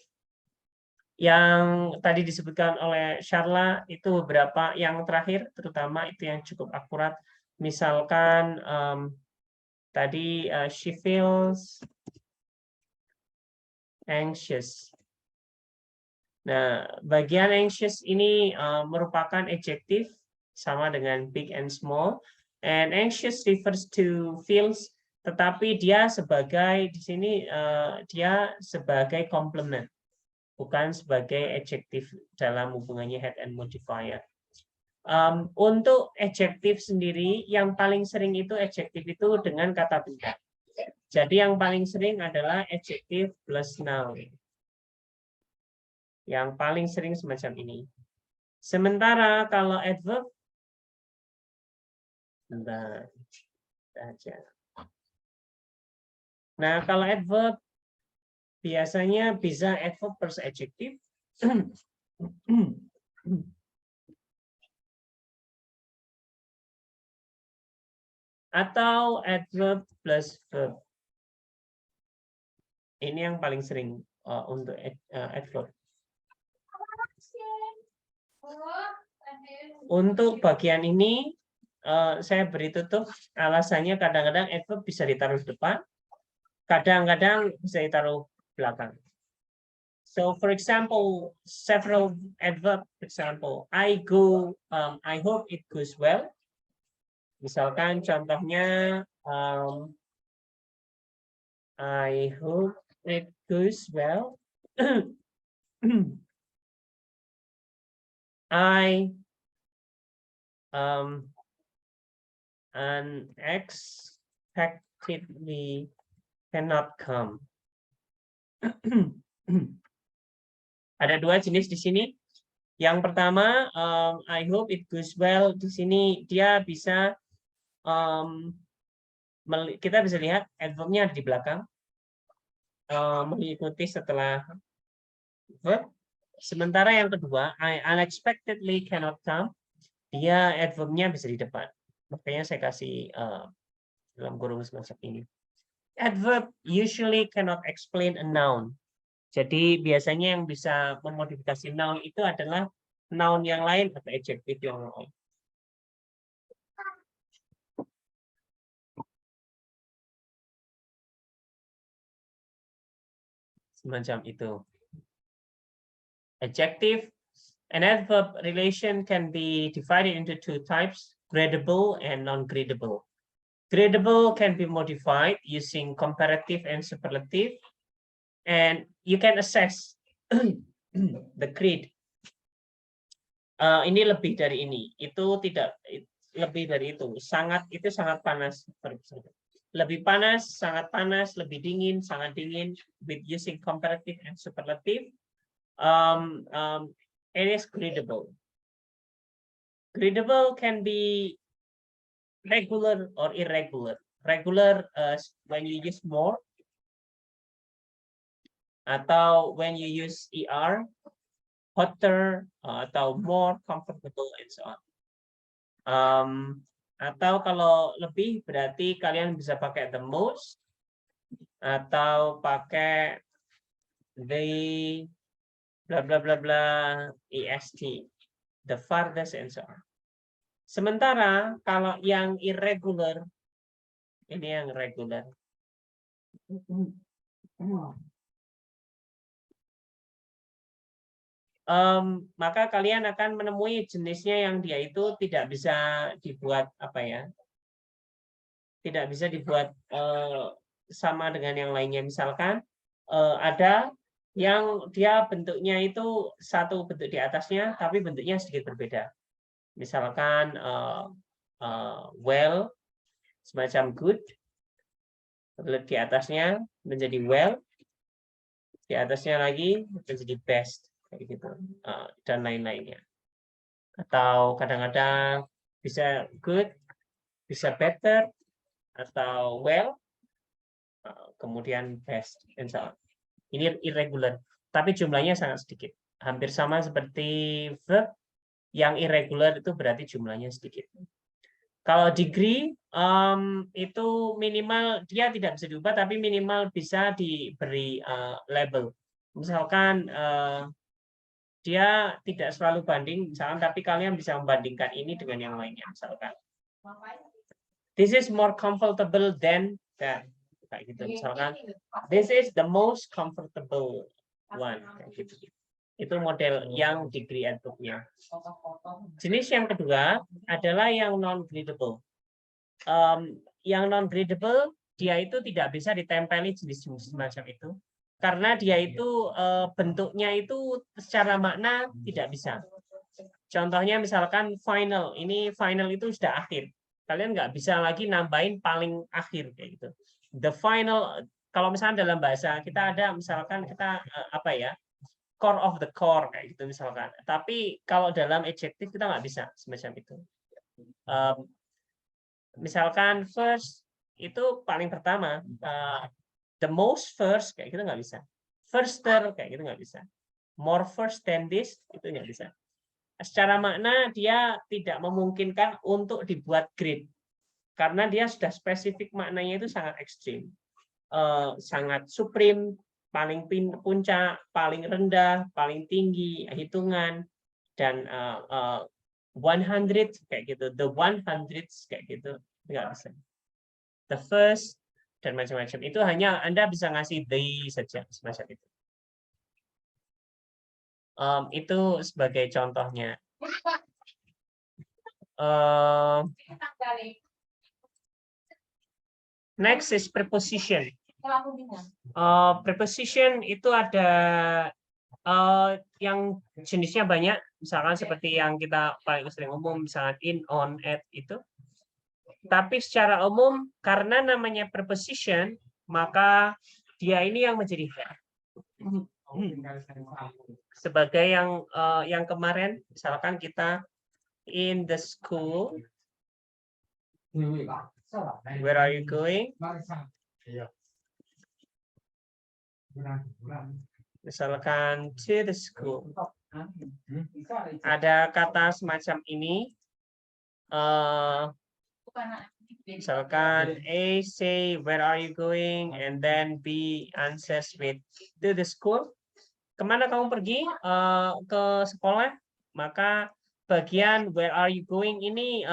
Yang tadi disebutkan oleh Sharla itu beberapa, yang terakhir terutama itu yang cukup akurat. Misalkan tadi she feels anxious. Nah, bagian anxious ini merupakan adjective sama dengan big and small. And anxious refers to feels, tetapi dia sebagai di sini dia sebagai complement, bukan sebagai adjective dalam hubungannya head and modifier. Untuk adjective sendiri, yang paling sering itu adjective itu dengan kata benda. Jadi yang paling sering adalah adjective plus noun. Yang paling sering semacam ini. Sementara kalau adverb, nah kalau adverb biasanya bisa adverb plus adjective atau adverb plus verb. Ini yang paling sering untuk adverb. Untuk bagian ini saya beri tutup, alasannya kadang-kadang adverb bisa ditaruh di depan, kadang-kadang bisa ditaruh belakang. So for example, several adverb, for example, I hope it goes well. Misalkan contohnya I hope it goes well. I unexpectedly cannot come. Ada dua jenis di sini. Yang pertama, I hope it goes well. Di sini dia bisa kita bisa lihat adverbnya di belakang, mengikuti setelah verb. Sementara yang kedua, I unexpectedly cannot come, dia adverbnya bisa di depan. Makanya saya kasih dalam kurung semacam ini. Adverb usually cannot explain a noun. Jadi biasanya yang bisa memodifikasi noun itu adalah noun yang lain atau adjective yang lain. Semacam itu. Adjective and adverb relation can be divided into two types, gradable and non-gradable. Gradable can be modified using comparative and superlative, and you can assess the grade. Ini lebih dari ini, itu tidak lebih dari itu. Itu sangat panas. Lebih panas, sangat panas, lebih dingin, sangat dingin. With using comparative and superlative, it is gradable. Gradable can be regular or irregular. Regular when you use more, atau when you use er, hotter, atau more comfortable, and so on. Atau kalau lebih berarti kalian bisa pakai the most, atau pakai the bla bla bla bla est, the farthest, and so on. Sementara kalau yang irregular, ini yang regular. Maka kalian akan menemui jenisnya yang dia itu tidak bisa dibuat tidak bisa dibuat sama dengan yang lainnya. Misalkan ada yang dia bentuknya itu satu bentuk di atasnya, tapi bentuknya sedikit berbeda. Misalkan well, semacam good, di atasnya menjadi well, di atasnya lagi menjadi best, kayak gitu, dan lain-lainnya. Atau kadang-kadang bisa good, bisa better, atau well, kemudian best, and so on. Ini irregular, tapi jumlahnya sangat sedikit. Hampir sama seperti verb, yang irregular itu berarti jumlahnya sedikit. Kalau degree itu minimal dia tidak bisa diubah, tapi minimal bisa diberi label. Misalkan dia tidak selalu banding, misalkan, tapi kalian bisa membandingkan ini dengan yang lainnya. Misalkan, this is more comfortable than that. Kayak gitu. Misalkan, this is the most comfortable one. Kayak gitu. Itu model yang degree adverb-nya. Jenis yang kedua adalah yang non-gradable. Yang non-gradable, dia itu tidak bisa ditempeli jenis-jenis semacam itu. Karena dia itu bentuknya itu secara makna tidak bisa. Contohnya misalkan final. Ini final itu sudah akhir. Kalian nggak bisa lagi nambahin paling akhir. Kayak gitu. The final, kalau misalnya dalam bahasa kita ada, misalkan kita core of the core kayak gitu misalkan. Tapi kalau dalam adjektif kita nggak bisa semacam itu. Misalkan first itu paling pertama, the most first kayak gitu nggak bisa. Firster kayak gitu nggak bisa. More first than this itu nggak bisa. Secara makna dia tidak memungkinkan untuk dibuat grade karena dia sudah spesifik maknanya itu sangat ekstrim, sangat supreme. Paling puncak, paling rendah, paling tinggi, hitungan, dan 100 kayak gitu, the 100s kayak gitu, nggak bisa. The first dan macam-macam itu hanya Anda bisa ngasih the saja semacam itu. Itu sebagai contohnya. Next is preposition. Preposition itu ada yang jenisnya banyak, misalkan seperti yang kita paling sering umum, misalnya in, on, at itu. Tapi secara umum karena namanya preposition, maka dia ini yang menjadi head. Sebagai yang kemarin, misalkan kita in the school, where are you going? Misalkan to the school, ada kata semacam ini, misalkan A say where are you going, and then B answers with to the school. Kemana kamu pergi? Ke sekolah. Maka bagian where are you going ini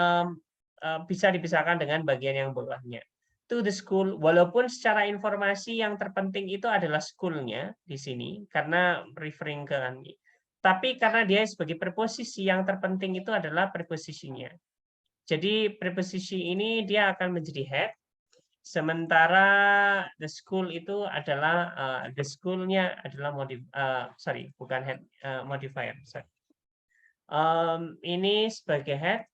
bisa dipisahkan dengan bagian yang bawahnya. To the school, walaupun secara informasi yang terpenting itu adalah school-nya di sini karena referring ke ini. Tapi karena dia sebagai preposisi yang terpenting itu adalah preposisinya. Jadi preposisi ini dia akan menjadi head, sementara the school itu adalah the school-nya adalah bukan head, modifier. Sorry. Ini sebagai head.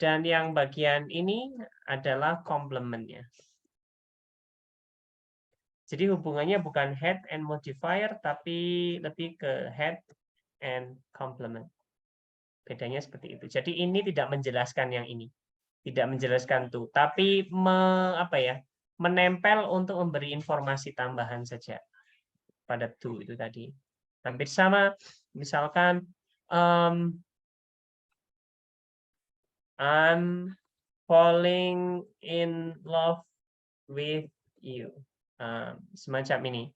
Dan yang bagian ini adalah complement-nya. Jadi hubungannya bukan head and modifier, tapi lebih ke head and complement. Bedanya seperti itu. Jadi ini tidak menjelaskan yang ini. Tidak menjelaskan tuh. Tapi menempel untuk memberi informasi tambahan saja pada to itu tadi. Hampir sama. Misalkan, I'm falling in love with you. Semacam ini.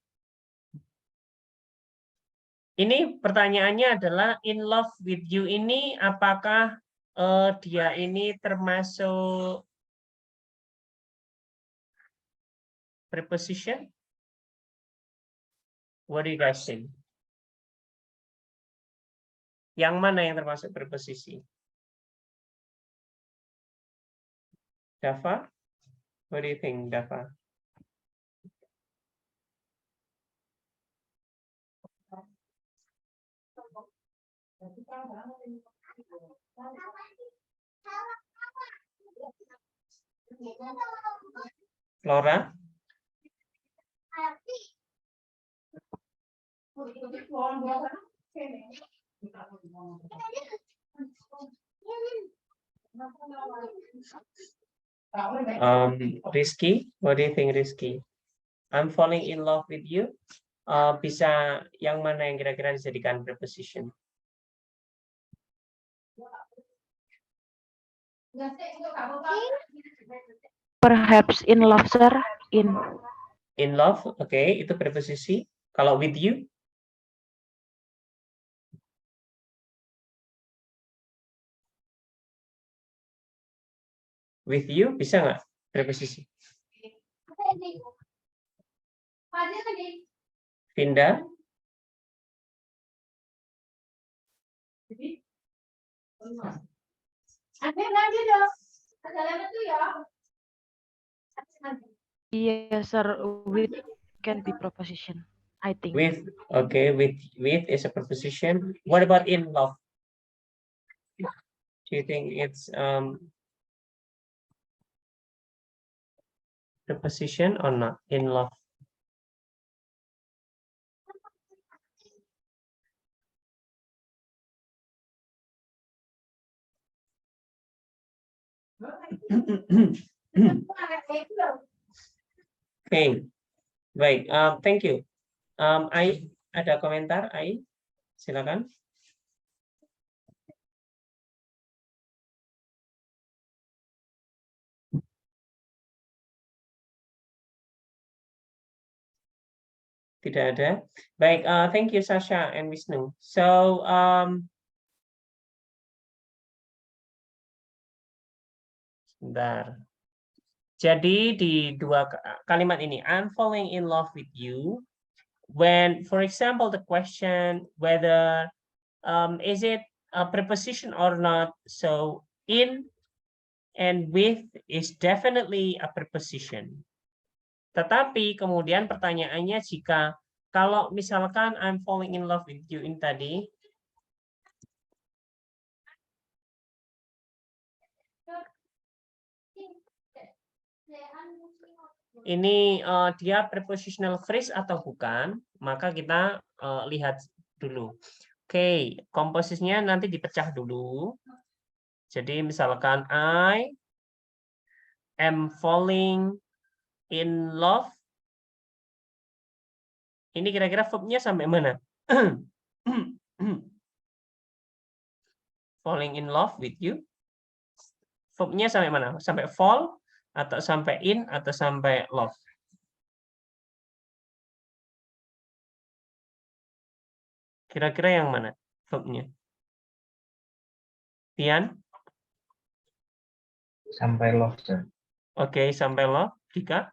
Ini pertanyaannya adalah in love with you ini apakah dia ini termasuk preposition? What do you guys think? Yang mana yang termasuk preposisi? Dava? What do you think, Dava? Flora? Rizky, what do you think, Rizky? I'm falling in love with you. Bisa yang mana yang kira-kira dijadikan preposition? Perhaps in love, sir. In love, oke, itu preposisi. Kalau with you? With you bisa nggak preposisi? Vinda? Yes, sir. With can be preposition, I think. With, okay, with is a preposition. What about in love? Do you think it's preposition or not? In love. Okay, baik. Thank you. Ai, ada komentar? Ai, silakan. Tidak ada. Baik, thank you Sasha and Wisnu. So, sebentar. Jadi di dua kalimat ini, I'm falling in love with you. When, for example, the question whether is it a preposition or not? So in and with is definitely a preposition. Tetapi kemudian pertanyaannya jika kalau misalkan I'm falling in love with you ini tadi, ini dia prepositional phrase atau bukan, maka kita lihat dulu. Oke, komposisinya nanti dipecah dulu. Jadi misalkan I am falling in love. Ini kira-kira verbnya sampai mana? Falling in love with you. Verbnya sampai mana? Sampai fall, atau sampai in, atau sampai love? Kira-kira yang mana verbnya? Pian? Sampai love, sir. Oke, sampai love. Dika?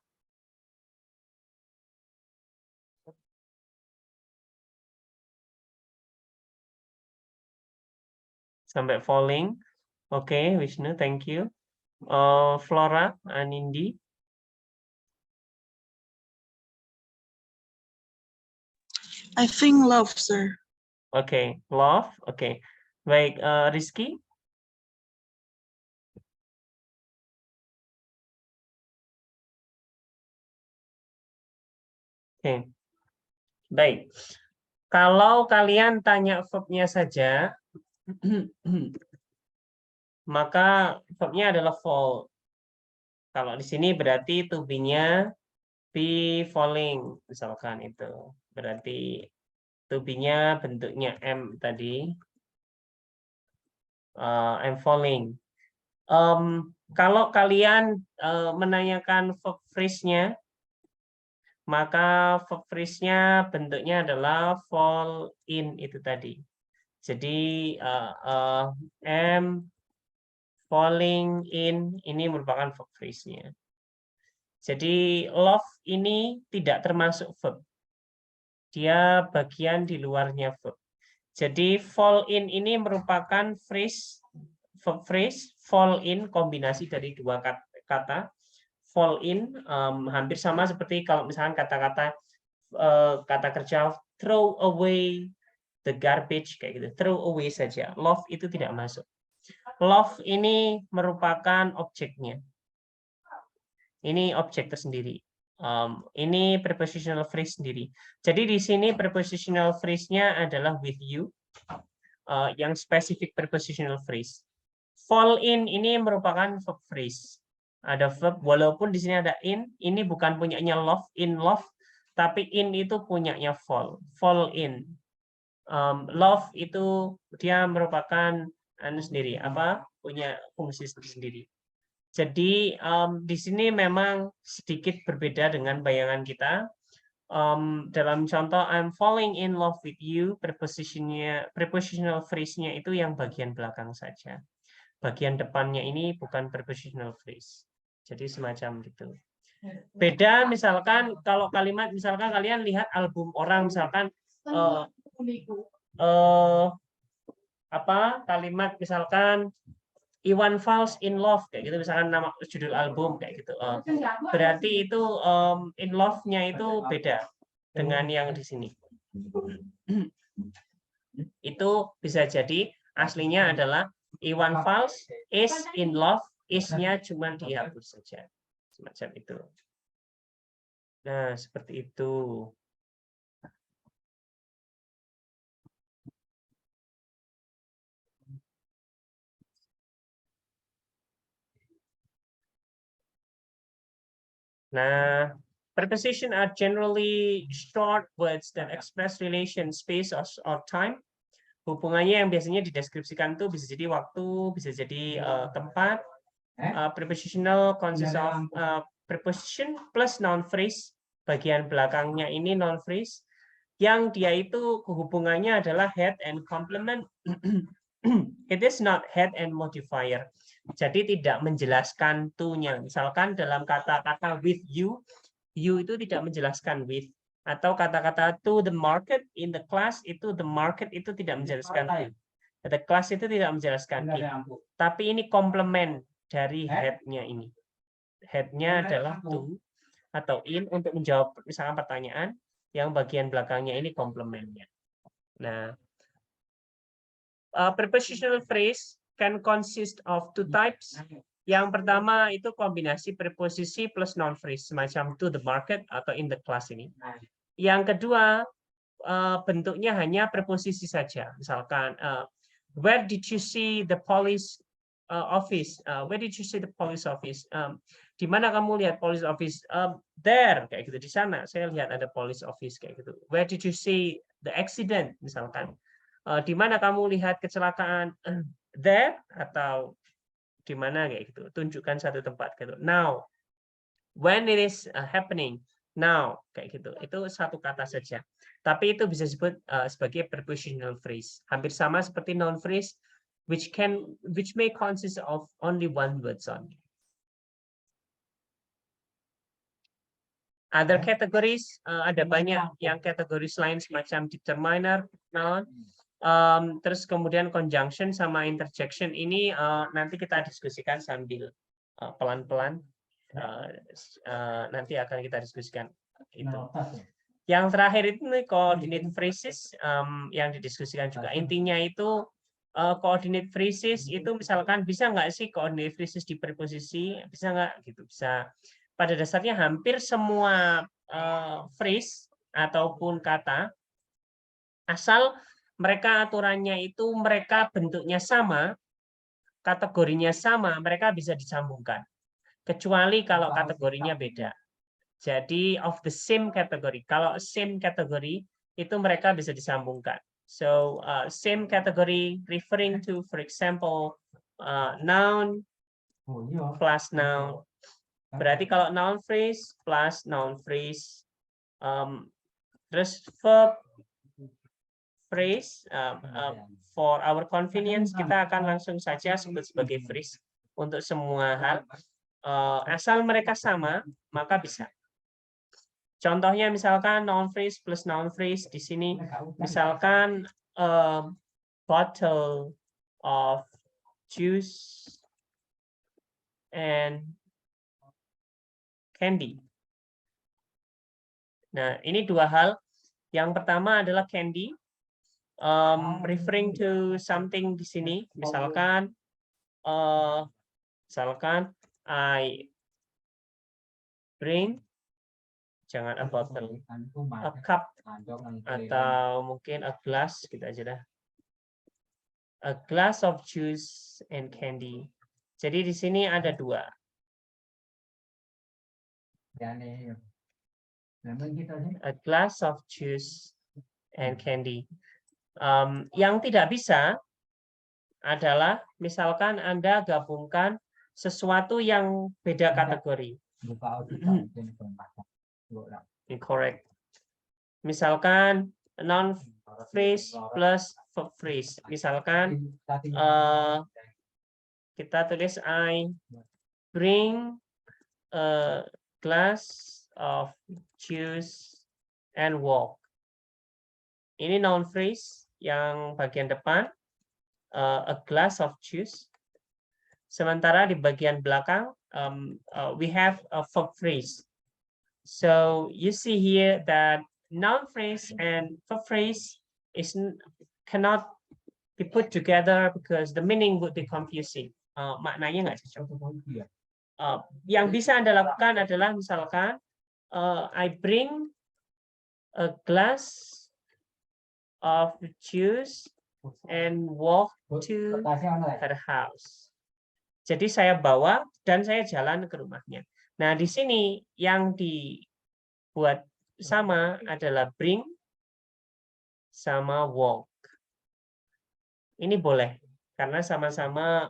Sampai falling. Oke, Wisnu, thank you. Flora, Anindi. I think love, sir. Oke, love. Oke. Baik, Rizky. Oke. Baik. Kalau kalian tanya verbnya saja, maka verbnya adalah fall. Kalau di sini berarti to be-nya be falling, misalkan itu. Berarti to be-nya bentuknya am tadi. I'm falling. Kalau kalian menanyakan verb phrase-nya, maka verb phrase-nya bentuknya adalah fall in itu tadi. Jadi am falling in ini merupakan verb phrase-nya. Jadi love ini tidak termasuk verb. Dia bagian di luarnya verb. Jadi fall in ini merupakan phrase, verb phrase, fall in kombinasi dari dua kata. Fall in hampir sama seperti kalau misalkan kata-kata kata kerja throw away the garbage kayak gitu. Throw away saja. Love itu tidak masuk. Love ini merupakan objeknya. Ini objek tersendiri. Ini prepositional phrase sendiri. Jadi di sini prepositional phrase-nya adalah with you, yang spesifik prepositional phrase. Fall in ini merupakan verb phrase. Ada verb, walaupun di sini ada in, ini bukan punyanya love, in love, tapi in itu punyanya fall in. Love itu dia merupakan sendiri, punya fungsi sendiri. Jadi di sini memang sedikit berbeda dengan bayangan kita. Dalam contoh I'm falling in love with you, prepositional phrase-nya itu yang bagian belakang saja. Bagian depannya ini bukan prepositional phrase. Jadi semacam gitu. Beda misalkan kalau kalimat, misalkan kalian lihat album orang, misalkan kalimat misalkan Iwan Fals in Love kayak gitu, misalkan nama judul album kayak gitu. Berarti itu in love-nya itu beda dengan yang di sini. Itu bisa jadi aslinya adalah Iwan Fals is in love, is-nya cuma dihapus saja. Semacam itu. Nah, seperti itu. Nah, preposition are generally short words that express relation, space, or time. Hubungannya yang biasanya dideskripsikan itu bisa jadi waktu, bisa jadi tempat. Prepositional consists of preposition plus noun phrase. Bagian belakangnya ini noun phrase. Yang dia itu hubungannya adalah head and complement. It is not head and modifier. Jadi tidak menjelaskan to-nya. Misalkan dalam kata-kata with you itu tidak menjelaskan with. Atau kata-kata to the market in the class, itu the market itu tidak menjelaskan to. The class itu tidak menjelaskan it. Tapi ini komplement dari head-nya ini. Head-nya adalah to atau in untuk menjawab misalkan pertanyaan, yang bagian belakangnya ini komplementnya. Nah, prepositional phrase can consist of two types. Yang pertama itu kombinasi preposisi plus noun phrase, semacam to the market atau in the class ini. Yang kedua, bentuknya hanya preposisi saja. Misalkan, where did you see the police office? Where did you see the police office? Di mana kamu lihat police office? There, kayak gitu. Di sana, saya lihat ada police office kayak gitu. Where did you see the accident? Misalkan. Di mana kamu lihat kecelakaan? There atau di mana kayak gitu. Tunjukkan satu tempat gitu. Now, when it is happening, now kayak gitu. Itu satu kata saja. Tapi itu bisa disebut sebagai prepositional phrase. Hampir sama seperti noun phrase, which may consist of only one word only. Other categories, ada banyak yang kategoris lain semacam determiner, noun. Terus kemudian conjunction sama interjection ini nanti kita diskusikan sambil pelan-pelan. Nanti akan kita diskusikan itu. Yang terakhir itu coordinate phrases yang didiskusikan juga. Intinya itu coordinate phrases itu misalkan bisa nggak sih coordinate phrases di preposisi? Bisa nggak gitu? Bisa. Pada dasarnya hampir semua phrase ataupun kata, asal mereka aturannya itu mereka bentuknya sama, kategorinya sama, mereka bisa disambungkan. Kecuali kalau kategorinya beda. Jadi of the same category. Kalau same category itu mereka bisa disambungkan. So same category referring to, for example, noun plus noun. Berarti kalau noun phrase plus noun phrase, terus verb phrase, for our convenience kita akan langsung saja sebut sebagai phrase untuk semua hal. Asal mereka sama, maka bisa. Contohnya misalkan noun phrase plus noun phrase di sini, misalkan bottle of juice and candy. Nah, ini dua hal. Yang pertama adalah candy, referring to something di sini. Misalkan, I bring, jangan a bottle, a cup, atau mungkin a glass, gitu aja dah. A glass of juice and candy. Jadi di sini ada dua. A glass of juice and candy. Yang tidak bisa adalah misalkan Anda gabungkan sesuatu yang beda kategori. Incorrect. Misalkan noun phrase plus verb phrase. Misalkan kita tulis I bring a glass of juice and walk. Ini noun phrase yang bagian depan, a glass of juice. Sementara di bagian belakang, we have a verb phrase. So you see here that noun phrase and verb phrase cannot be put together because the meaning would be confusing. Maknanya nggak cocok. Yang bisa Anda lakukan adalah misalkan I bring a glass of juice and walk to her house. Jadi saya bawa dan saya jalan ke rumahnya. Nah, di sini yang dibuat sama adalah bring sama walk. Ini boleh karena sama-sama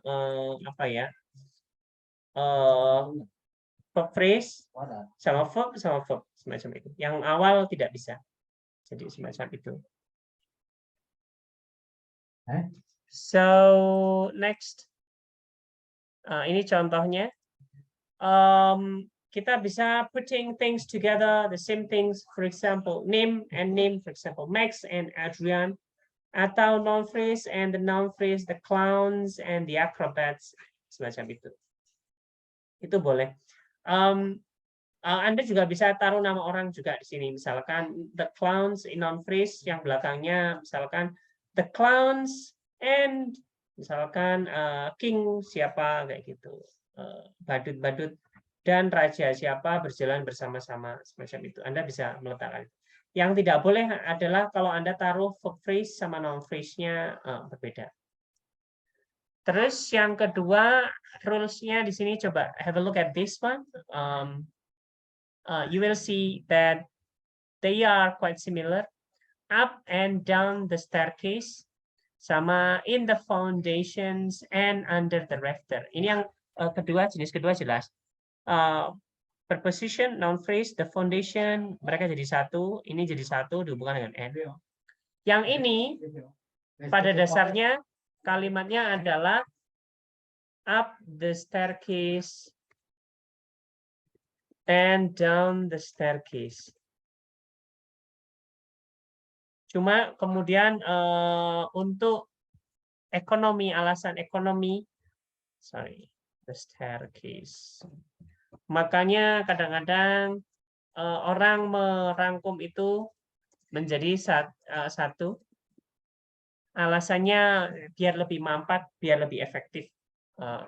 apa ya? Verb phrase sama verb semacam itu. Yang awal tidak bisa. Jadi semacam itu. So next, ini contohnya. Kita bisa putting things together, the same things, for example, name and name, for example, Max and Adrian, atau noun phrase and the noun phrase, the clowns and the acrobats, semacam itu. Itu boleh. Anda juga bisa taruh nama orang juga di sini, misalkan the clowns in noun phrase yang belakangnya, misalkan the clowns and misalkan king siapa kayak gitu. Badut-badut dan raja siapa berjalan bersama-sama semacam itu. Anda bisa meletakkan. Yang tidak boleh adalah kalau Anda taruh verb phrase sama noun phrase-nya berbeda. Terus yang kedua rules-nya di sini coba have a look at this one. You will see that they are quite similar. Up and down the staircase sama in the foundations and under the rafter. Ini yang kedua, jenis kedua jelas. Preposition, noun phrase, the foundation, mereka jadi satu, ini jadi satu dihubungkan dengan and. Yang ini pada dasarnya kalimatnya adalah up the staircase and down the staircase. Cuma kemudian untuk ekonomi, alasan ekonomi, the staircase. Makanya kadang-kadang orang merangkum itu menjadi satu. Alasannya biar lebih mampat, biar lebih efektif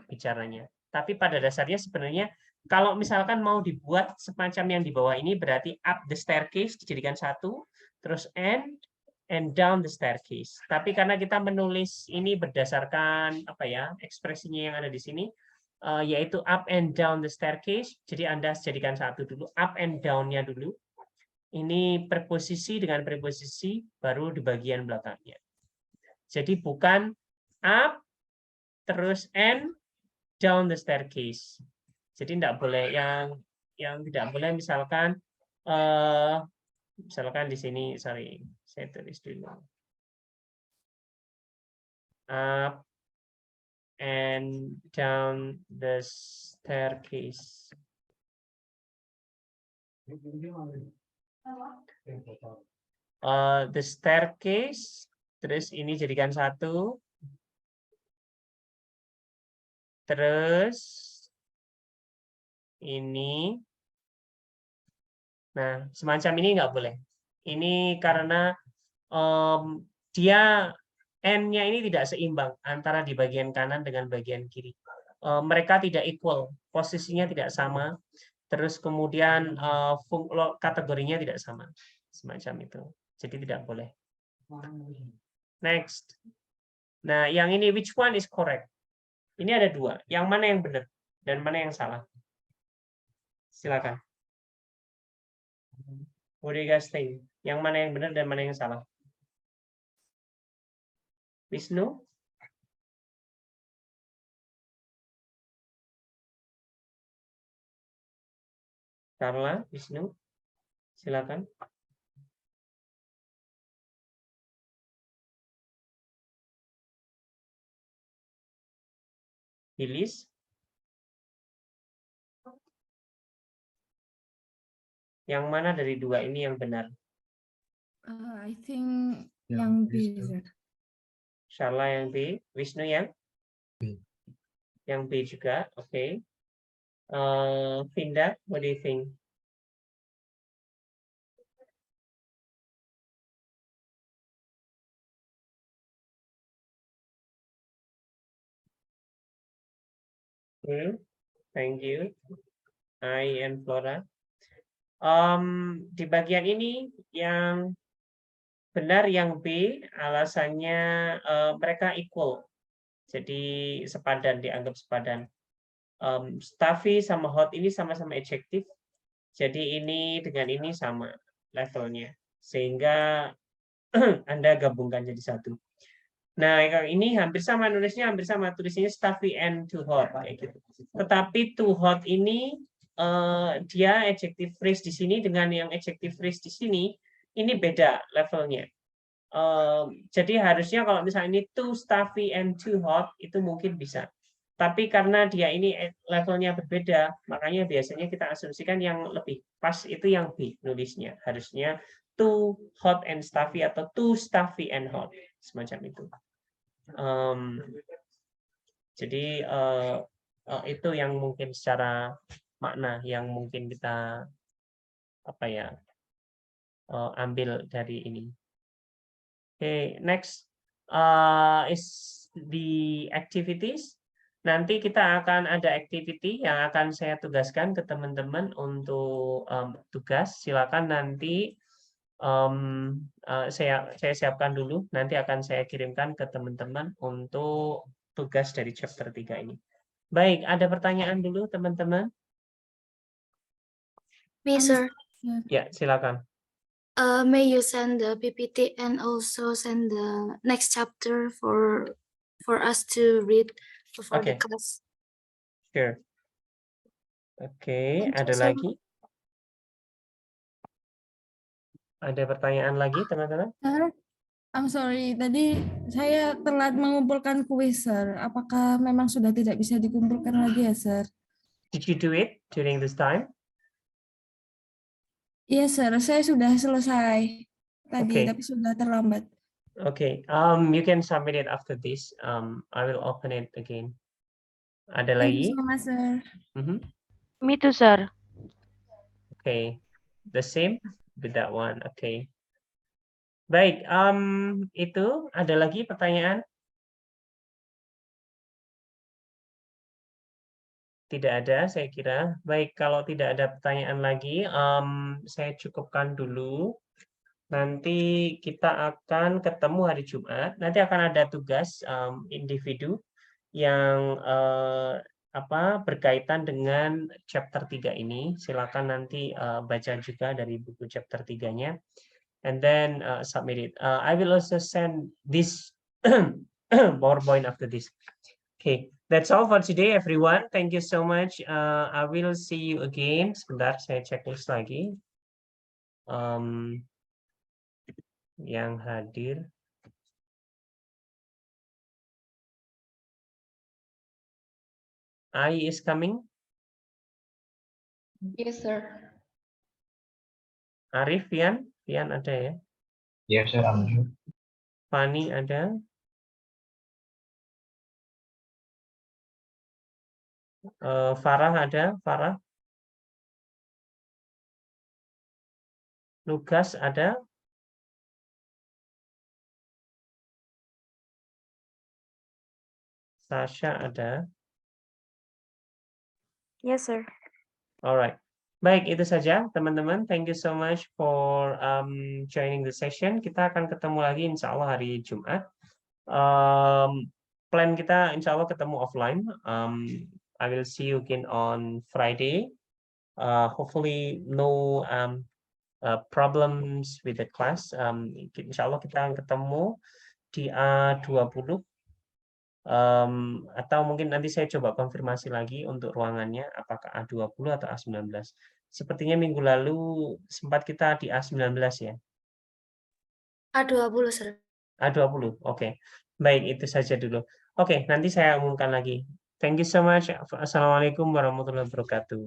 bicaranya. Tapi pada dasarnya sebenarnya kalau misalkan mau dibuat semacam yang di bawah ini berarti up the staircase dijadikan satu, terus and down the staircase. Tapi karena kita menulis ini berdasarkan apa ya ekspresinya yang ada di sini, yaitu up and down the staircase. Jadi Anda jadikan satu dulu, up and down-nya dulu. Ini preposisi dengan preposisi baru di bagian belakangnya. Jadi bukan up terus and down the staircase. Jadi tidak boleh yang tidak boleh misalkan di sini, sorry, saya tulis dulu. Up and down the staircase. The staircase, terus ini jadikan satu. Terus ini. Nah, semacam ini nggak boleh. Ini karena dia N-nya ini tidak seimbang antara di bagian kanan dengan bagian kiri. Mereka tidak equal, posisinya tidak sama. Terus kemudian kategorinya tidak sama. Semacam itu. Jadi tidak boleh. Next. Nah, yang ini, which one is correct? Ini ada dua. Yang mana yang benar dan mana yang salah? Silakan. What do you guys think? Yang mana yang benar dan mana yang salah? Wisnu? Carla, Wisnu, silakan. Ilis? Yang mana dari dua ini yang benar? I think Yeah, yang B, Wisnu. sir. Carla yang B, Wisnu yang? B. Yang B juga, oke. Vinda, what do you think? Thank you. I and Flora. Di bagian ini yang benar yang B, alasannya mereka equal. Jadi sepadan, dianggap sepadan. Stuffy sama hot ini sama-sama adjektif. Jadi ini dengan ini sama levelnya. Sehingga Anda gabungkan jadi satu. Nah, ini hampir sama nulisnya, hampir sama tulisnya stuffy and too hot kayak gitu. Tetapi too hot ini dia adjective phrase di sini dengan yang adjective phrase di sini ini beda levelnya. Jadi harusnya kalau misalnya ini too stuffy and too hot itu mungkin bisa. Tapi karena dia ini levelnya berbeda, makanya biasanya kita asumsikan yang lebih pas itu yang B nulisnya. Harusnya too hot and stuffy atau too stuffy and hot, semacam itu. Jadi itu yang mungkin secara makna yang mungkin kita ambil dari ini. Okay, next is the activities. Nanti kita akan ada activity yang akan saya tugaskan ke teman-teman untuk tugas. Silakan nanti saya siapkan dulu. Nanti akan saya kirimkan ke teman-teman untuk tugas dari chapter 3 ini. Baik, ada pertanyaan dulu teman-teman? Me, sir. Ya, silakan. May you send the PPT and also send the next chapter for us to read before the Okay. class. Sure. Oke, Thank you ada so lagi? Ada pertanyaan lagi, teman-teman? Sir, I'm sorry, tadi saya telat mengumpulkan kuis, sir. Apakah memang sudah tidak bisa dikumpulkan lagi ya, sir? Did you do it during this time? Iya, sir. Saya sudah selesai tadi, Okay. tapi sudah terlambat. Okay, you can submit it after this. I will open it again. Ada Thank you lagi? so much, sir. Me too, sir. Okay, the same with that one. Okay. Baik, itu ada lagi pertanyaan? Tidak ada, saya kira. Baik, kalau tidak ada pertanyaan lagi, saya cukupkan dulu. Nanti kita akan ketemu hari Jumat. Nanti akan ada tugas individu yang berkaitan dengan chapter 3 ini. Silakan nanti baca juga dari buku chapter 3-nya. And then submit it. I will also send this PowerPoint after this. Okay, that's all for today, everyone. Thank you so much. I will see you again. Sebentar, saya checklist lagi. Yang hadir. Ai is coming. Yes, sir. Arif, Fian ada ya? Yes, sir. Fani ada. Farah ada, Farah. Lukas ada. Sasha ada. Yes, sir. Alright. Baik, itu saja teman-teman. Thank you so much for joining the session. Kita akan ketemu lagi insya Allah hari Jumat. Plan kita insya Allah ketemu offline. I will see you again on Friday. Hopefully no problems with the class. Insya Allah kita ketemu di A20. Atau mungkin nanti saya coba konfirmasi lagi untuk ruangannya apakah A20 atau A19. Sepertinya minggu lalu sempat kita di A19 ya. A20, sir. A20. Oke. Baik, itu saja dulu. Oke, nanti saya umumkan lagi. Thank you so much. Assalamualaikum warahmatullahi wabarakatuh.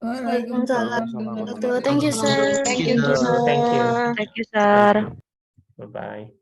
Waalaikumsalam. Waalaikumsalam. Thank you, sir. Thank you. Thank you, sir. Bye-bye.